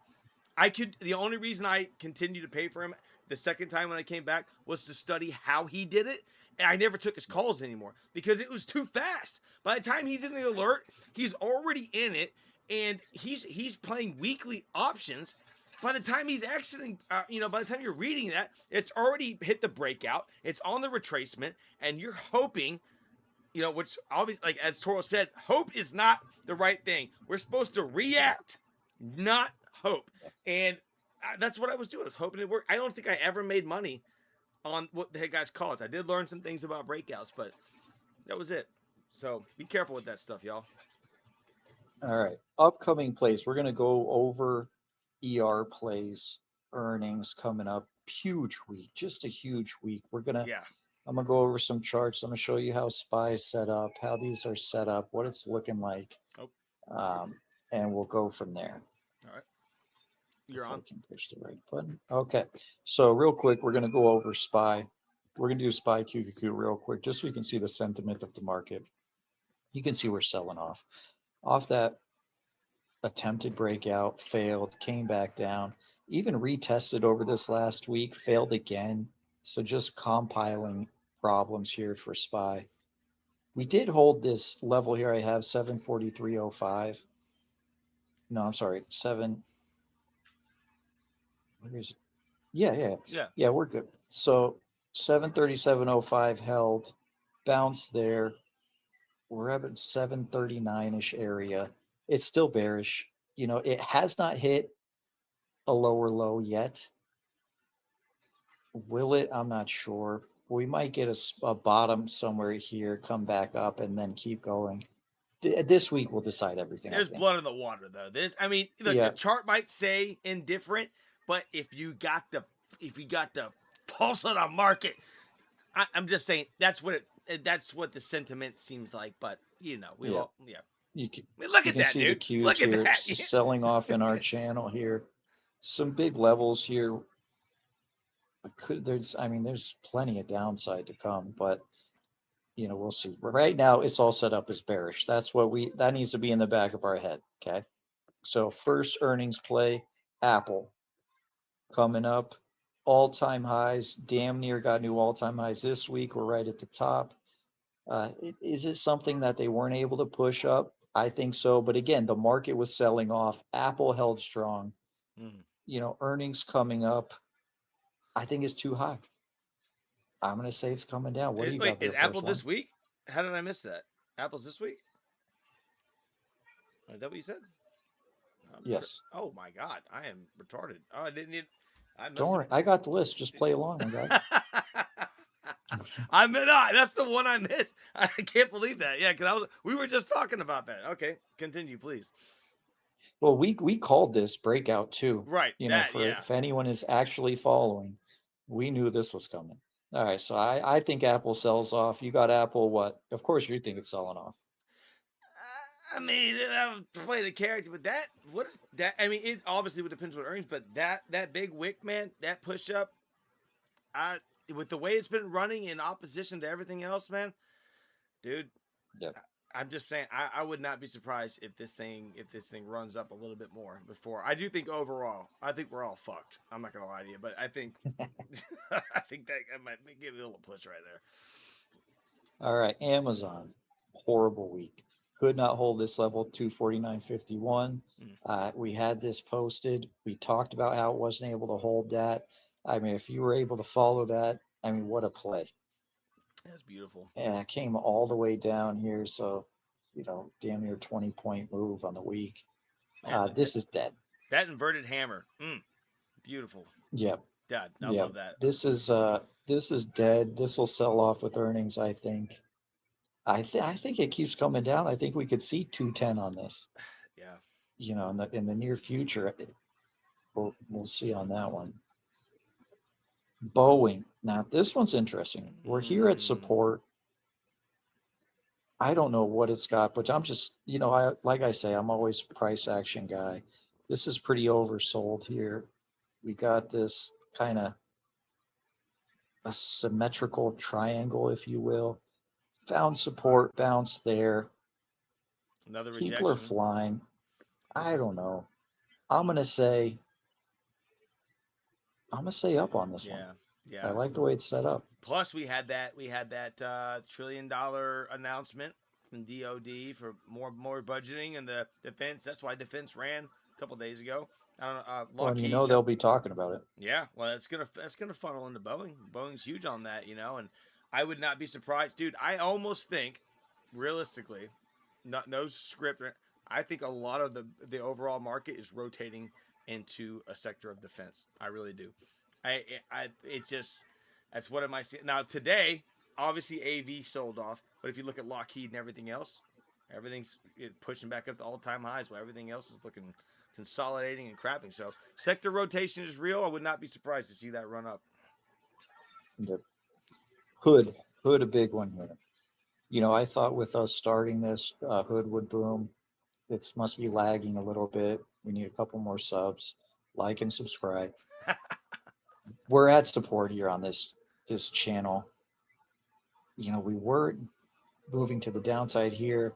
The only reason I continued to pay for him the second time when I came back was to study how he did it. And I never took his calls anymore because it was too fast. By the time he's in the alert, he's already in it, and he's playing weekly options. By the time he's exiting, by the time you're reading that, it's already hit the breakout. It's on the retracement, and you're hoping, which obviously, like as Toro said, hope is not the right thing. We're supposed to react, not hope. And that's what I was doing. I was hoping it worked. I don't think I ever made money on what the guys calls. I did learn some things about breakouts, but that was it. So be careful with that stuff, y'all. All right. Upcoming plays. We're going to go over ER plays, earnings coming up. Huge week. Just a huge week. Yeah. I'm going to go over some charts. I'm going to show you how SPY is set up, how these are set up, what it's looking like. Oh, Um, and we'll go from there. all right. You're if I on. can push the right button. Okay. So real quick, we're going to go over SPY. We're going to do SPY QQQ real quick, just so you can see the sentiment of the market. You can see we're selling off. Off that attempted breakout, failed, came back down, even retested over this last week, failed again. So just compiling problems here for SPY. We did hold this level here. I have 743.05. No, I'm sorry, 7. Where is it? Yeah. Yeah. Yeah, we're good. So 737.05 held, bounced there. We're at 739-ish area. It's still bearish. It has not hit a lower low yet. Will it? I'm not sure. We might get a bottom somewhere here, come back up, and then keep going. This week will decide everything, I There's think. blood in the water though. I mean, look, the Yeah, chart might say indifferent, but if you got the pulse of the market, I'm just saying that's what the sentiment seems like. But we yeah. all, yeah. You can, I mean, look you at can that, see the dude. cues Look at here that. selling off in our channel here. Some big levels here. There's plenty of downside to come, but we'll see. Right now, it's all set up as bearish. That needs to be in the back of our head. Okay. So first earnings play, Apple coming up, all-time highs, damn near got new all-time highs this week. We're right at the top. Is it something that they weren't able to push up? I think so. But again, the market was selling off. Apple held strong. Mm. Earnings coming up. I think it's too high. I'm going to say it's coming down. What do you Wait, got is there, Apple first one? this week? How did I miss that? Apple's this week? Is that what you said? Yes. Oh my god, I am retarded. Oh, I didn't need. I Don't must have. worry. I got the list. Just play along, my guy. I meant that's the one I missed. I can't believe that. Yeah, because we were just talking about that. Okay, continue, please. Well, we called this breakout too. Right, that For yeah. if anyone is actually following, we knew this was coming. All right, so I think Apple sells off. You got Apple, what? Of course you think it's selling off. I mean, I would play the character, but what is that? I mean, it obviously would depend on earnings, but that big wick, man, that push up, I with the way it's been running in opposition to everything else, man, dude. Yep. I'm just saying, I would not be surprised if this thing runs up a little bit more before. I do think overall, I think we're all fucked. I'm not gonna lie to you, but I think I think that I might give it a little push right there. All right, Amazon, horrible week. Could not hold this level, 249.51. Mm, We had this posted. We talked about how it wasn't able to hold that. If you were able to follow that, what a play. that's beautiful, And it came all the way down here. So, damn near 20-point move on the week. man. This is dead. That inverted hammer, beautiful. Yep. Dad, I Yep. love that. This is dead. This will sell off with earnings, I think. I think it keeps coming down. I think we could see 210 on this. Yeah. In the near future. We'll see on that one. Boeing. Now this one's interesting. We're here at Mm, support. I don't know what it's got, but I'm just, like I say, I'm always price action guy. This is pretty oversold here. We got this kind of a symmetrical triangle, if you will. Found support, bounce there. another People are rejection. flying. I don't know. I'm gonna say I'm gonna say up on this one. Yeah, I yeah. like the way it's set up. Plus, we had that $1 trillion announcement from DoD for more budgeting and the defense. That's why defense ran a couple days ago. I don't know. Well, and Lockheed they'll jumped. be talking about it. Yeah, well, that's gonna funnel into Boeing. Boeing's huge on that, and I would not be surprised, dude. I almost think, realistically, not no script. I think a lot of the overall market is rotating into a sector of defense. I really do. It's just that's what am I seeing now today. Obviously, AV sold off, but if you look at Lockheed and everything else, everything's pushing back up to all time highs, while everything else is looking consolidating and crapping. So sector rotation is real. I would not be surprised to see that run up. The hood, hood, a big one here. I thought with us starting this, hood would boom. It must be lagging a little bit. We need a couple more subs. like and subscribe. We're at support here on this channel. We were moving to the downside here.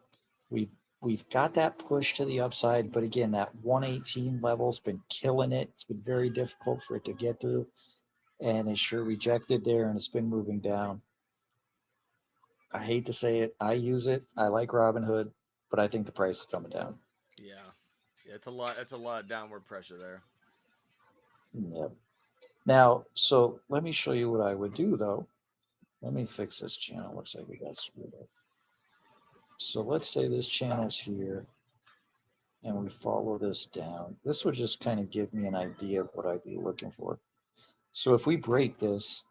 We we've got that push to the upside, but again, that 118 level's been killing it. It's been very difficult for it to get through, and it's sure rejected there, and it's been moving down. I hate to say it. I use it. I like Robinhood, but I think the price is coming down. Yeah. Yeah, it's a lot. That's a lot of downward pressure there. Yep. Now, so let me show you what I would do though. Let me fix this channel. Looks like we got screwed up. So let's say this channel's here and we follow this down. This would just kind of give me an idea of what I'd be looking for. So if we break this,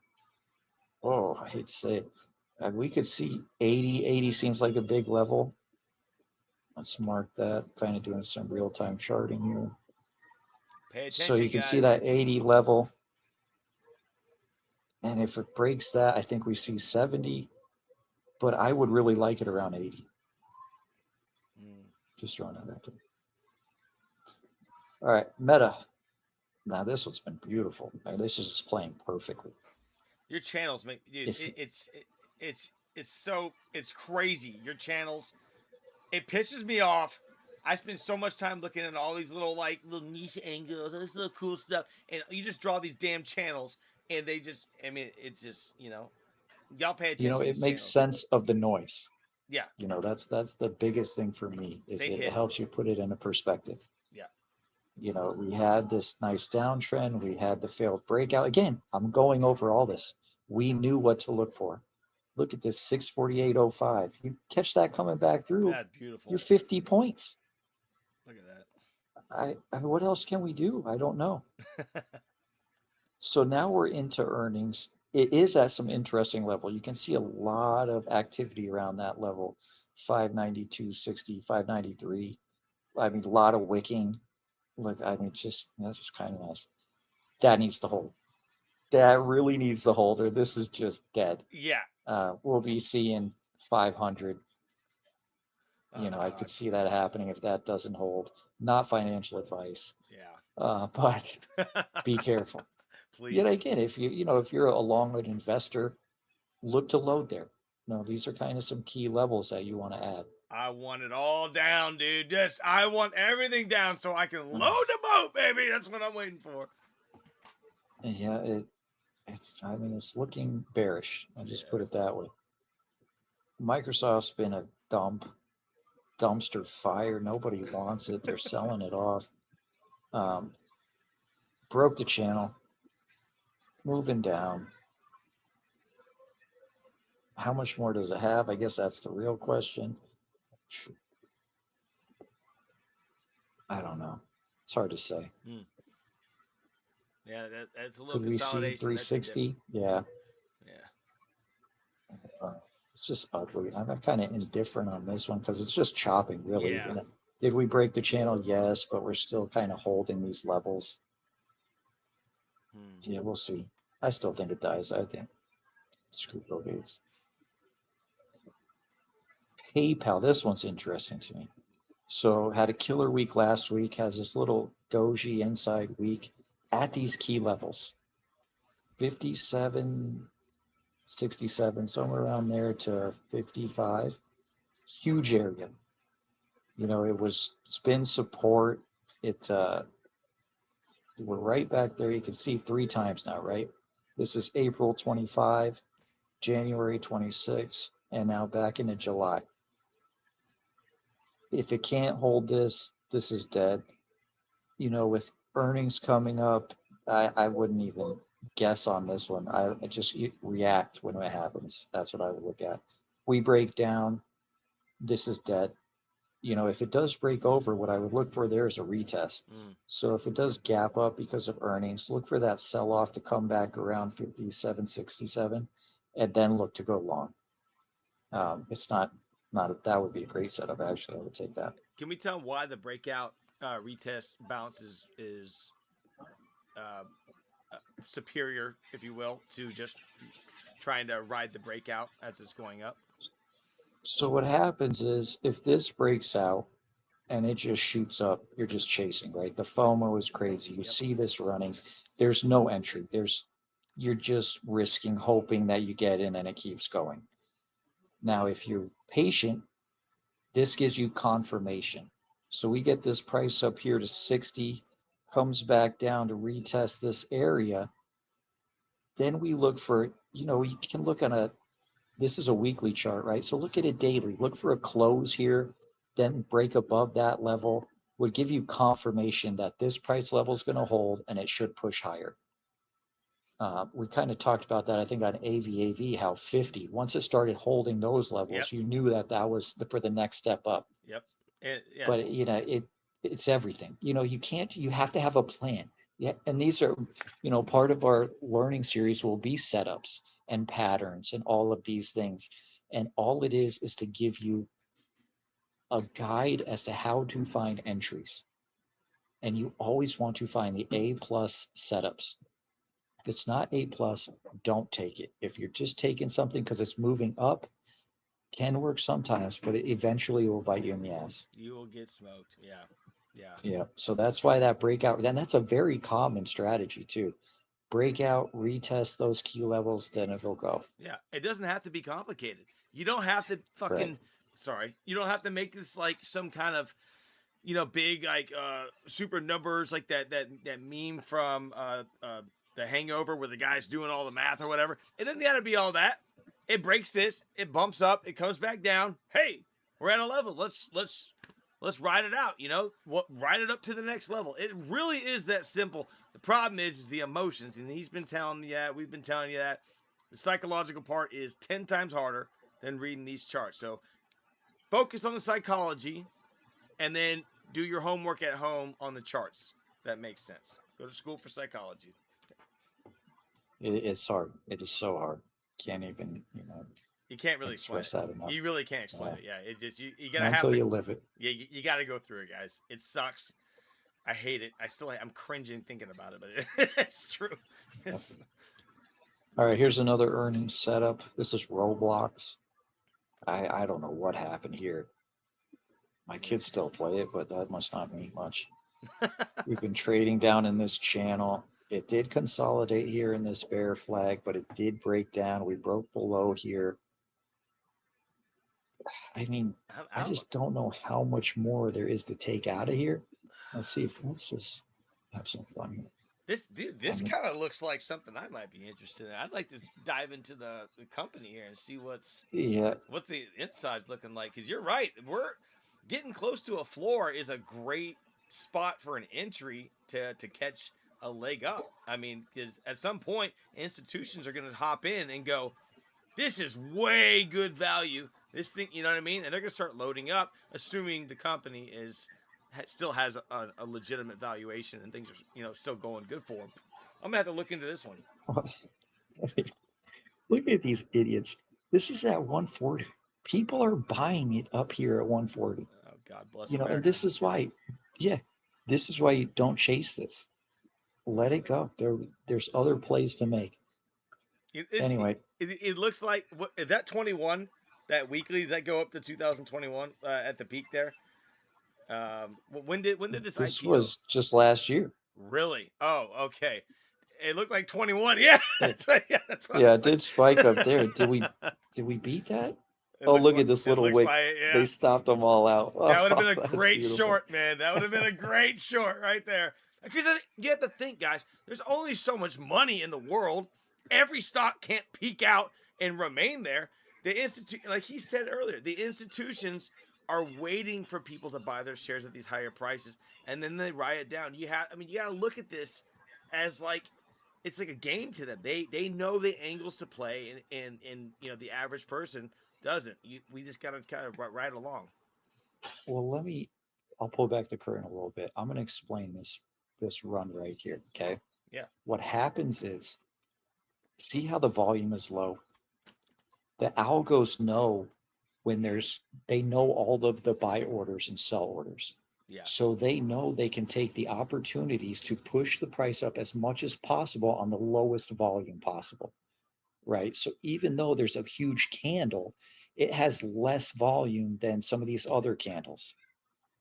oh, I hate to say it, we could see 80. 80 seems like a big level. Let's mark that, kind of doing some real-time charting here. Pay So you attention, can see guys. that 80 level. And if it breaks that, I think we see 70, but I would really like it around 80. Mm. Just throwing that out there. All right, Meta. Now this one's been beautiful. This is just playing perfectly. Your channels make, dude. If It's crazy. Your channels. It pisses me off. I spend so much time looking at all these little niche angles, all this little cool stuff, and you just draw these damn channels, and they just. I mean, it's just y'all pay attention to it these makes channels. sense of the noise. Yeah, That's the biggest thing for me is they it hit. helps you put it in a perspective. Yeah. We had this nice downtrend, we had the failed breakout. Again, I'm going over all this. We knew what to look for. Look at this 648.05. You catch that coming back through, That's you're beautiful. 50 points. Look at I mean, what else can we do? I don't know. that. So now we're into earnings. It is at some interesting level. You can see a lot of activity around that level, 592.60, 593. I mean, a lot of wicking. Look, I mean, that's just kind of nice. That needs to hold. That really needs to hold, or this is just dead. Yeah. We'll be seeing 500. Oh I could God, see that please. happening if that doesn't hold. Not financial advice, Yeah. but be careful. Yet Please. again, if you're a long-run investor, look to load there. These are kind of some key levels that you want to add. I want it all down, dude. Just I want everything down so I can Uh, load the boat, baby. That's what I'm waiting for. yeah, I mean, it's looking bearish. I'll just put Yeah. it that way. Microsoft's been a dumpster fire. Nobody wants it. They're selling it off. Um, broke the channel, moving down. How much more does it have? I guess that's the real question. I don't know. It's hard to say. Hmm. Yeah, that's a little Could we see consolidation. That's a different. 360? Yeah. Yeah. Uh, it's just ugly. I'm kind of indifferent on this one because it's just chopping, really. Yeah. Did we break the channel? Yes, but we're still kind of holding these levels. Hmm. Yeah, we'll see. I still think it dies. I think screw Bill. PayPal, this one's interesting to me. So had a killer week last week, has this little doji inside week at these key levels. 57, 67, somewhere around there to 55. Huge area. It's been support. We're right back there. You can see 3 times now, right? This is April 25, January 26, and now back into July. If it can't hold this is dead. With earnings coming up, I wouldn't even guess on this one. I just react when it happens. That's what I would look at. We break down, this is dead. If it does break over, what I would look for there is a retest. Hmm. So if it does gap up because of earnings, look for that sell off to come back around 57, 67, and then look to go long. It's not that would be a great setup. Actually, I would take that. Can we tell why the breakout retest bounce is uh, superior, if you will, to just trying to ride the breakout as it's going up? So what happens is if this breaks out, and it just shoots up. You're just chasing, right? The FOMO is crazy. You Yep. see this running. There's no entry. You're just risking, hoping that you get in and it keeps going. Now, if you're patient, this gives you confirmation. So we get this price up here to 60, comes back down to retest this area. Then we look for, you can look on this is a weekly chart, right? So look at it daily. Look for a close here, then break above that level would give you confirmation that this price level is going to hold and it should push higher. We kind of talked about that, I think, on AVAV, how 50, once it started holding those Yep. levels, you knew that that was for the next step up. Yep. And yeah. But it's everything. You have to have a plan. Yeah, and these are, part of our learning series will be setups and patterns and all of these things. And all it is to give you a guide as to how to find entries. And you always want to find the A plus setups. If it's not A plus, don't take it. If you're just taking something because it's moving up, can work sometimes, but it eventually will bite you in the ass. You will get smoked. Yeah. Yeah. Yeah. So that's why that breakout, and that's a very common strategy too. Breakout, retest those key levels, then it'll go. Yeah. It doesn't have to be complicated. You don't have to Right. fucking sorry. You don't have to make this like some kind of big like super numbers like that meme from the hangover where the guy's doing all the math or whatever. It doesn't gotta be all that. It breaks this, it bumps up, it comes back down. Hey, we're at a level. Let's ride it out, ride it up to the next level. It really is that simple. The problem is the emotions, and he's been telling you that, we've been telling you that. The psychological part is 10 times harder than reading these charts. So focus on the psychology and then do your homework at home on the charts. That makes sense. Go to school for psychology. It's hard. It is so hard. Can't even, You can't really explain express it. that enough. You really can't explain it. Yeah, it's just you gotta Not have until to. you live it. Yeah, you gotta go through it, guys. It sucks. I hate it. I'm cringing thinking about it, but it's true. It's, All right, here's another earnings setup. This is Roblox. I don't know what happened here. My kids still play it, but that must not mean much. We've been trading down in this channel. It did consolidate here in this bear flag, but it did break down. We broke below here. I mean, I just don't know how much more there is to take out of here. Let's just have some fun here. this kind of looks like something I might be interested in. I'd like to dive into the company here and see Yeah, what the inside's looking like. Because you're right, we're getting close to a floor is a great spot for an entry to catch a leg up. I mean, because at some point institutions are going to hop in and go, this is way good value. This thing, you know what I mean? And they're going to start loading up, assuming the company still has a legitimate valuation and things are still going good for them. I'm gonna have to look into this one. look at these idiots. This is at 140. People are buying it up here at 140. Oh, God bless America. And this is why, yeah, this is why you don't chase this. Let it go. There's other plays to make. Anyway, it looks like what is that 21? That weekly, does that go up to 2021 at the peak there? When did this IPO? Was just last year. Really? Oh, okay. It looked like 21. Yeah, that's it did spike up there. Did we beat that? Look at this little wick. They stopped them all out. That would have been a great short, man. That would have been a great short right there. Because you have to think, guys, there's only so much money in the world. Every stock can't peak out and remain there. Like he said earlier, the institutions are waiting for people to buy their shares at these higher prices, and then they write it down. You gotta look at this as like it's like a game to them. They know the angles to play, and the average person doesn't. We just gotta kind of ride along. Well, I'll pull back the curtain a little bit. I'm gonna explain this run right here. Okay. Yeah. What happens is, see how the volume is low. The algos know when they know all of the buy orders and sell orders. Yeah. So they know they can take the opportunities to push the price up as much as possible on the lowest volume possible. Right. So even though there's a huge candle, it has less volume than some of these other candles.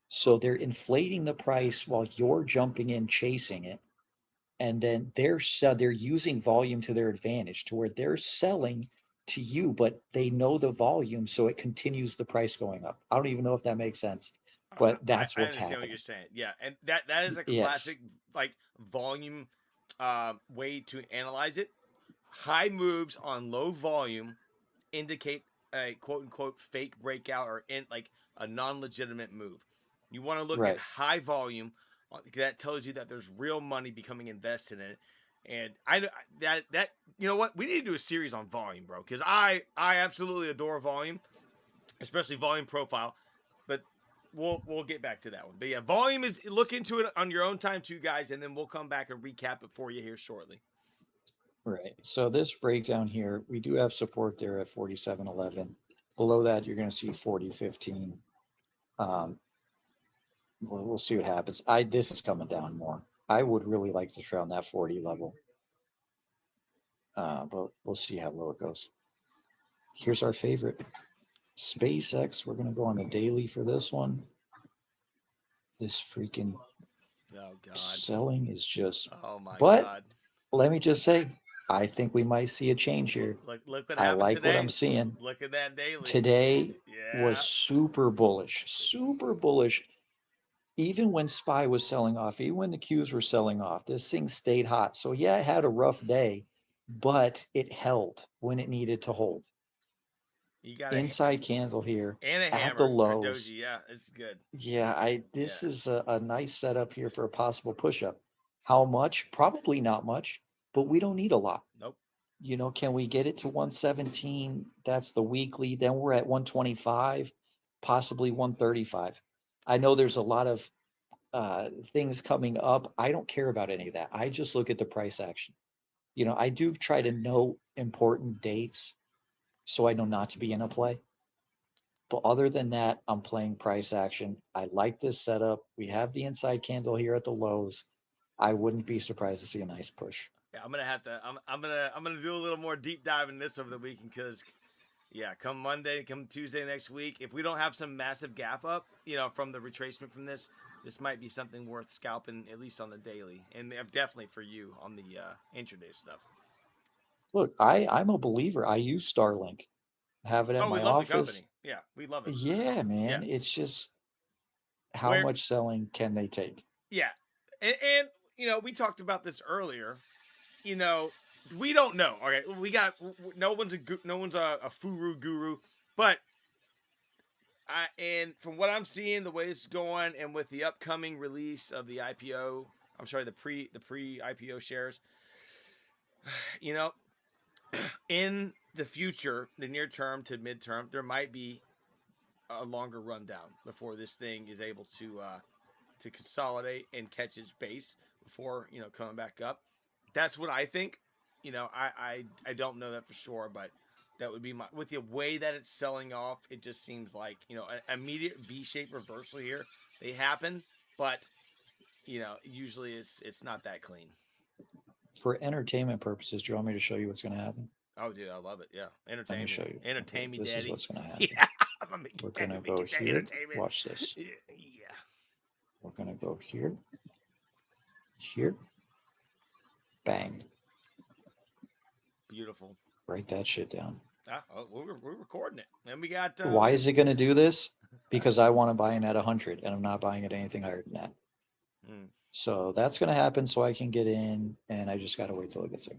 So they're inflating the price while you're jumping in chasing it, and then they're using volume to their advantage to where they're selling to you, but they know the volume, so it continues the price going up. I don't even know if that makes sense, but that's I what's understand what you're happening. saying. Yeah, and that is a Yes, classic like volume way to analyze it. High moves on low volume indicate a quote unquote fake breakout or in like a non-legitimate move. You want to look at right. high volume that tells you that there's real money becoming invested in it. And I that you know what, we need to do a series on volume, bro, because I absolutely adore volume, especially volume profile. But we'll get back to that one. But yeah, volume is, look into it on your own time too, guys, and then we'll come back and recap it for you here shortly. Right. So this breakdown here, we do have support there at 47.11. Below that, you're going to see 40.15. Um, we'll see what happens. This is coming down more. I would really like to try on that 40 level, but we'll see how low it goes. Here's our favorite, SpaceX. We're going to go on the daily for this one. This freaking Oh God. selling is just, Oh my but God. let me just say, I think we might see a change here. Look what I happened like what I'm today. seeing. Look at that daily. Today was Yeah. super bullish, super bullish. Even when SPY was selling off, even when the Qs were selling off, this thing stayed hot. So yeah, it had a rough day, but it held when it needed to hold. You got Inside candle here and a at the hammer or doji. lows. Yeah, it's good. Yeah, I Yeah. this is a nice setup here for a possible push up. How much? Probably not much, but we don't need a lot. Nope. Can we get it to 117? That's the weekly. Then we're at 125, possibly 135. I know there's a lot of things coming up. I don't care about any of that. I just look at the price action. I do try to know important dates so I know not to be in a play. But other than that, I'm playing price action. I like this setup. We Yeah. have the inside candle here at the lows. I wouldn't be surprised to see a nice push. Yeah. I'm gonna have to. I'm gonna do a little more deep dive in this over the weekend because yeah, come Monday, come Tuesday next week, if we don't have some massive gap up, from the retracement from this might be something worth scalping at least on the daily, and definitely for you on the intraday stuff. Look, I'm a believer. I use Starlink. Have it at Oh, we my love the office. company. Yeah, we love it. Yeah, Yeah, man. It's just how where much selling can they take? yeah, and we talked about this earlier. You know, we don't know. All right, we got no one's a furu guru, but and from what I'm seeing, the way it's going, and with the upcoming release of the IPO, I'm sorry, the pre IPO shares, you know, in the future, the near term to midterm, there might be a longer rundown before this thing is able to consolidate and catch its base before coming back up. That's what I think. I don't know that for sure, but that would be my, with the way that it's selling off. It just seems like an immediate V-shaped reversal here. They happen, but usually it's not that clean. For entertainment purposes, do you want me to show you what's going to happen? Oh, dude, I love it. Yeah, Let me entertain show me, you. Okay, entertain me, this is daddy. what's going to happen. Yeah, I'm gonna We're going to make go it that here. entertainment. Watch this. Yeah, We're going to go here, here, bang. beautiful. Write that shit down. Oh, we're recording it, and we got Why is it going to do this? Because I want to buy in at 100 and I'm not buying at anything higher than that. mm, So that's going to happen so I can get in, and I just got to wait till it gets there.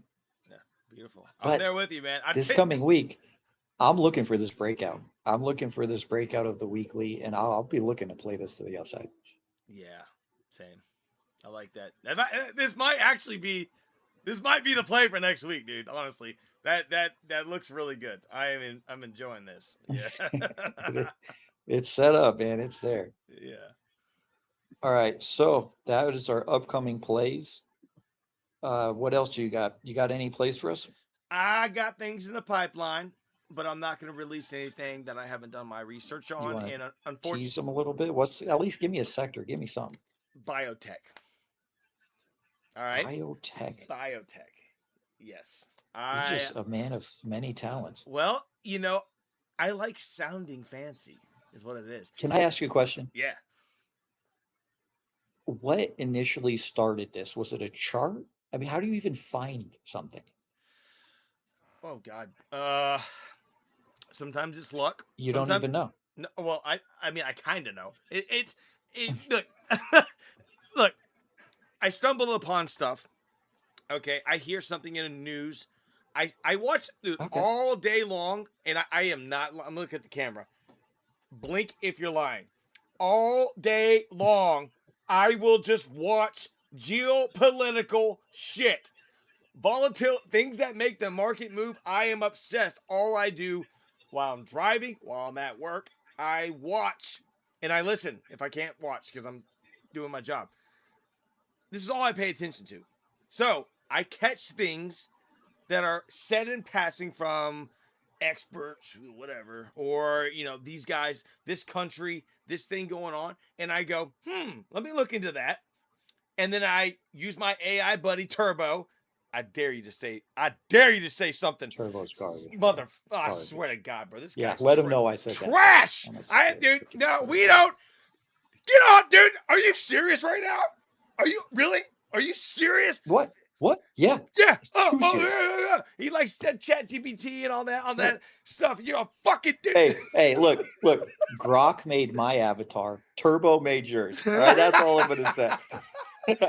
yeah, beautiful. I'm But there with you, man. this coming week, I'm looking for this breakout. I'm looking for this breakout of the weekly, and I'll be looking to play this to the upside. Yeah, same. I like that. This might actually be this might be the play for next week, dude. Honestly, that looks really good. I'm enjoying this. Yeah, It's set up, man. It's there. yeah. All right. So that is our upcoming plays. What else do you got? You got any plays for us? I got things in the pipeline, but I'm not going to release anything that I haven't done my research You on. want to And tease unfortunately, them a little bit? What's At least give me a sector. Give me something. biotech. All right, Biotech. biotech. Yes, You're I just a man of many talents. well, I like sounding fancy, is what it is. Can I ask you a question? Yeah. what initially started this? Was it a chart? I mean, how do you even find something? Oh God. Sometimes it's luck. You don't Sometimes even know. no. Well, I mean I kind of know. Look, look. I stumble upon stuff. Okay, I hear something in the news. I watch Okay. all day long, and I am not. I'm looking at the camera. Blink if you're lying. All day long, I will just watch geopolitical shit. Volatile things that make the market move. I am obsessed. All I do while I'm driving, while I'm at work, I watch and I listen if I can't watch because I'm doing my job. This is all I pay attention to. So I catch things that are said in passing from experts, whatever, or these guys, this country, this thing going on, and I go, let me look into that, and then I use my AI buddy Turbo. I dare you to say something, Turbo's garbage, bro. mother. I swear to Garbage. God, bro, this Yeah, guy's let him know I said that too. trash. I'm a Dude, freaking no, we turbo. don't. Get off, dude. Are you serious right now? Are you really? Are you serious? What? What? Yeah. Yeah. It's Oh, too oh, serious. yeah. He likes Chat GPT and all Yeah. that stuff. You're a fucking dude. Hey, look. Grok made my avatar. Turbo made yours. All right, that's all I'm gonna say.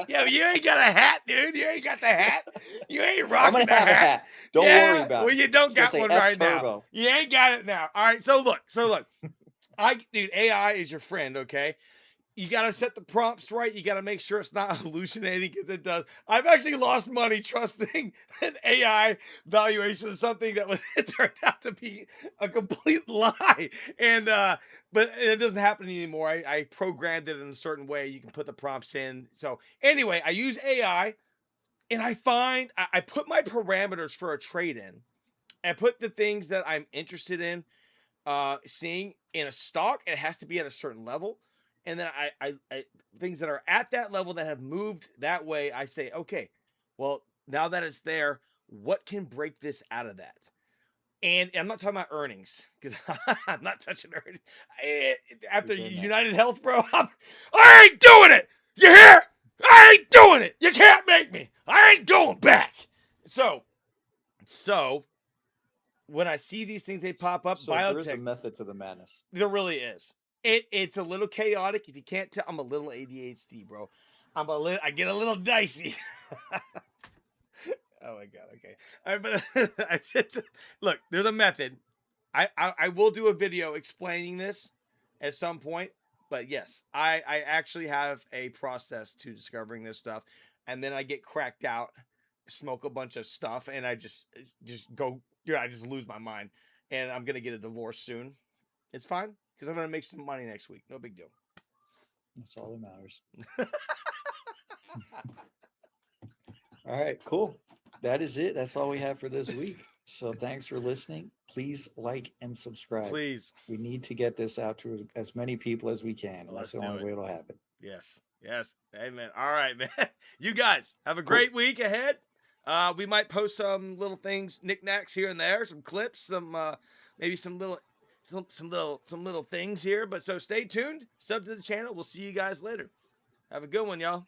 Yeah, but you ain't got a hat, dude. You ain't got the hat. You ain't I'm rocking gonna the have a hat. hat. Don't worry about well, it. you don't It's gonna got say one F right now. Turbo. You ain't got it now. All right. So look. Dude, AI is your friend. Okay. You got to set the prompts right. You got to make sure it's not hallucinating because it does. I've actually lost money trusting an AI valuation of something that was it turned out to be a complete lie. And but it doesn't happen anymore. I programmed it in a certain way. You can put the prompts in. So anyway, I use AI and I find I put my parameters for a trade in. I put the things that I'm interested in seeing in a stock. It has to be at a certain level, and then I things that are at that level that have moved that way. I say, okay, well now that it's there, what can break this out of that? And I'm not talking about earnings because I'm not touching earnings. You're After doing that. United Health, bro, I ain't doing it. You hear? I ain't doing it. You can't make me. I ain't going back. So when I see these things, they pop up. So there is a Biotech, method to the madness. there really is. It's a little chaotic. If you can't tell, I'm a little ADHD, bro. I get a little dicey. Oh my god. Okay. All right, but look, there's a method. I will do a video explaining this at some point. But yes, I actually have a process to discovering this stuff, and then I get cracked out, smoke a bunch of stuff, and I just go. Dude, I just lose my mind, and I'm gonna get a divorce soon. It's fine because I'm gonna make some money next week. No big deal. That's all that matters. All right, cool. That is it. That's all we have for this week. So thanks for listening. Please like and subscribe. Please, We need to get this out to as many people as we can. That's let's the do only it. way it'll happen. Yes. Amen. All right, man. You guys have a Cool. great week ahead. We might post some little things, knickknacks here and there, some clips, some maybe some little things here. But so stay tuned, sub to the channel. We'll see you guys later. Have a good one, y'all.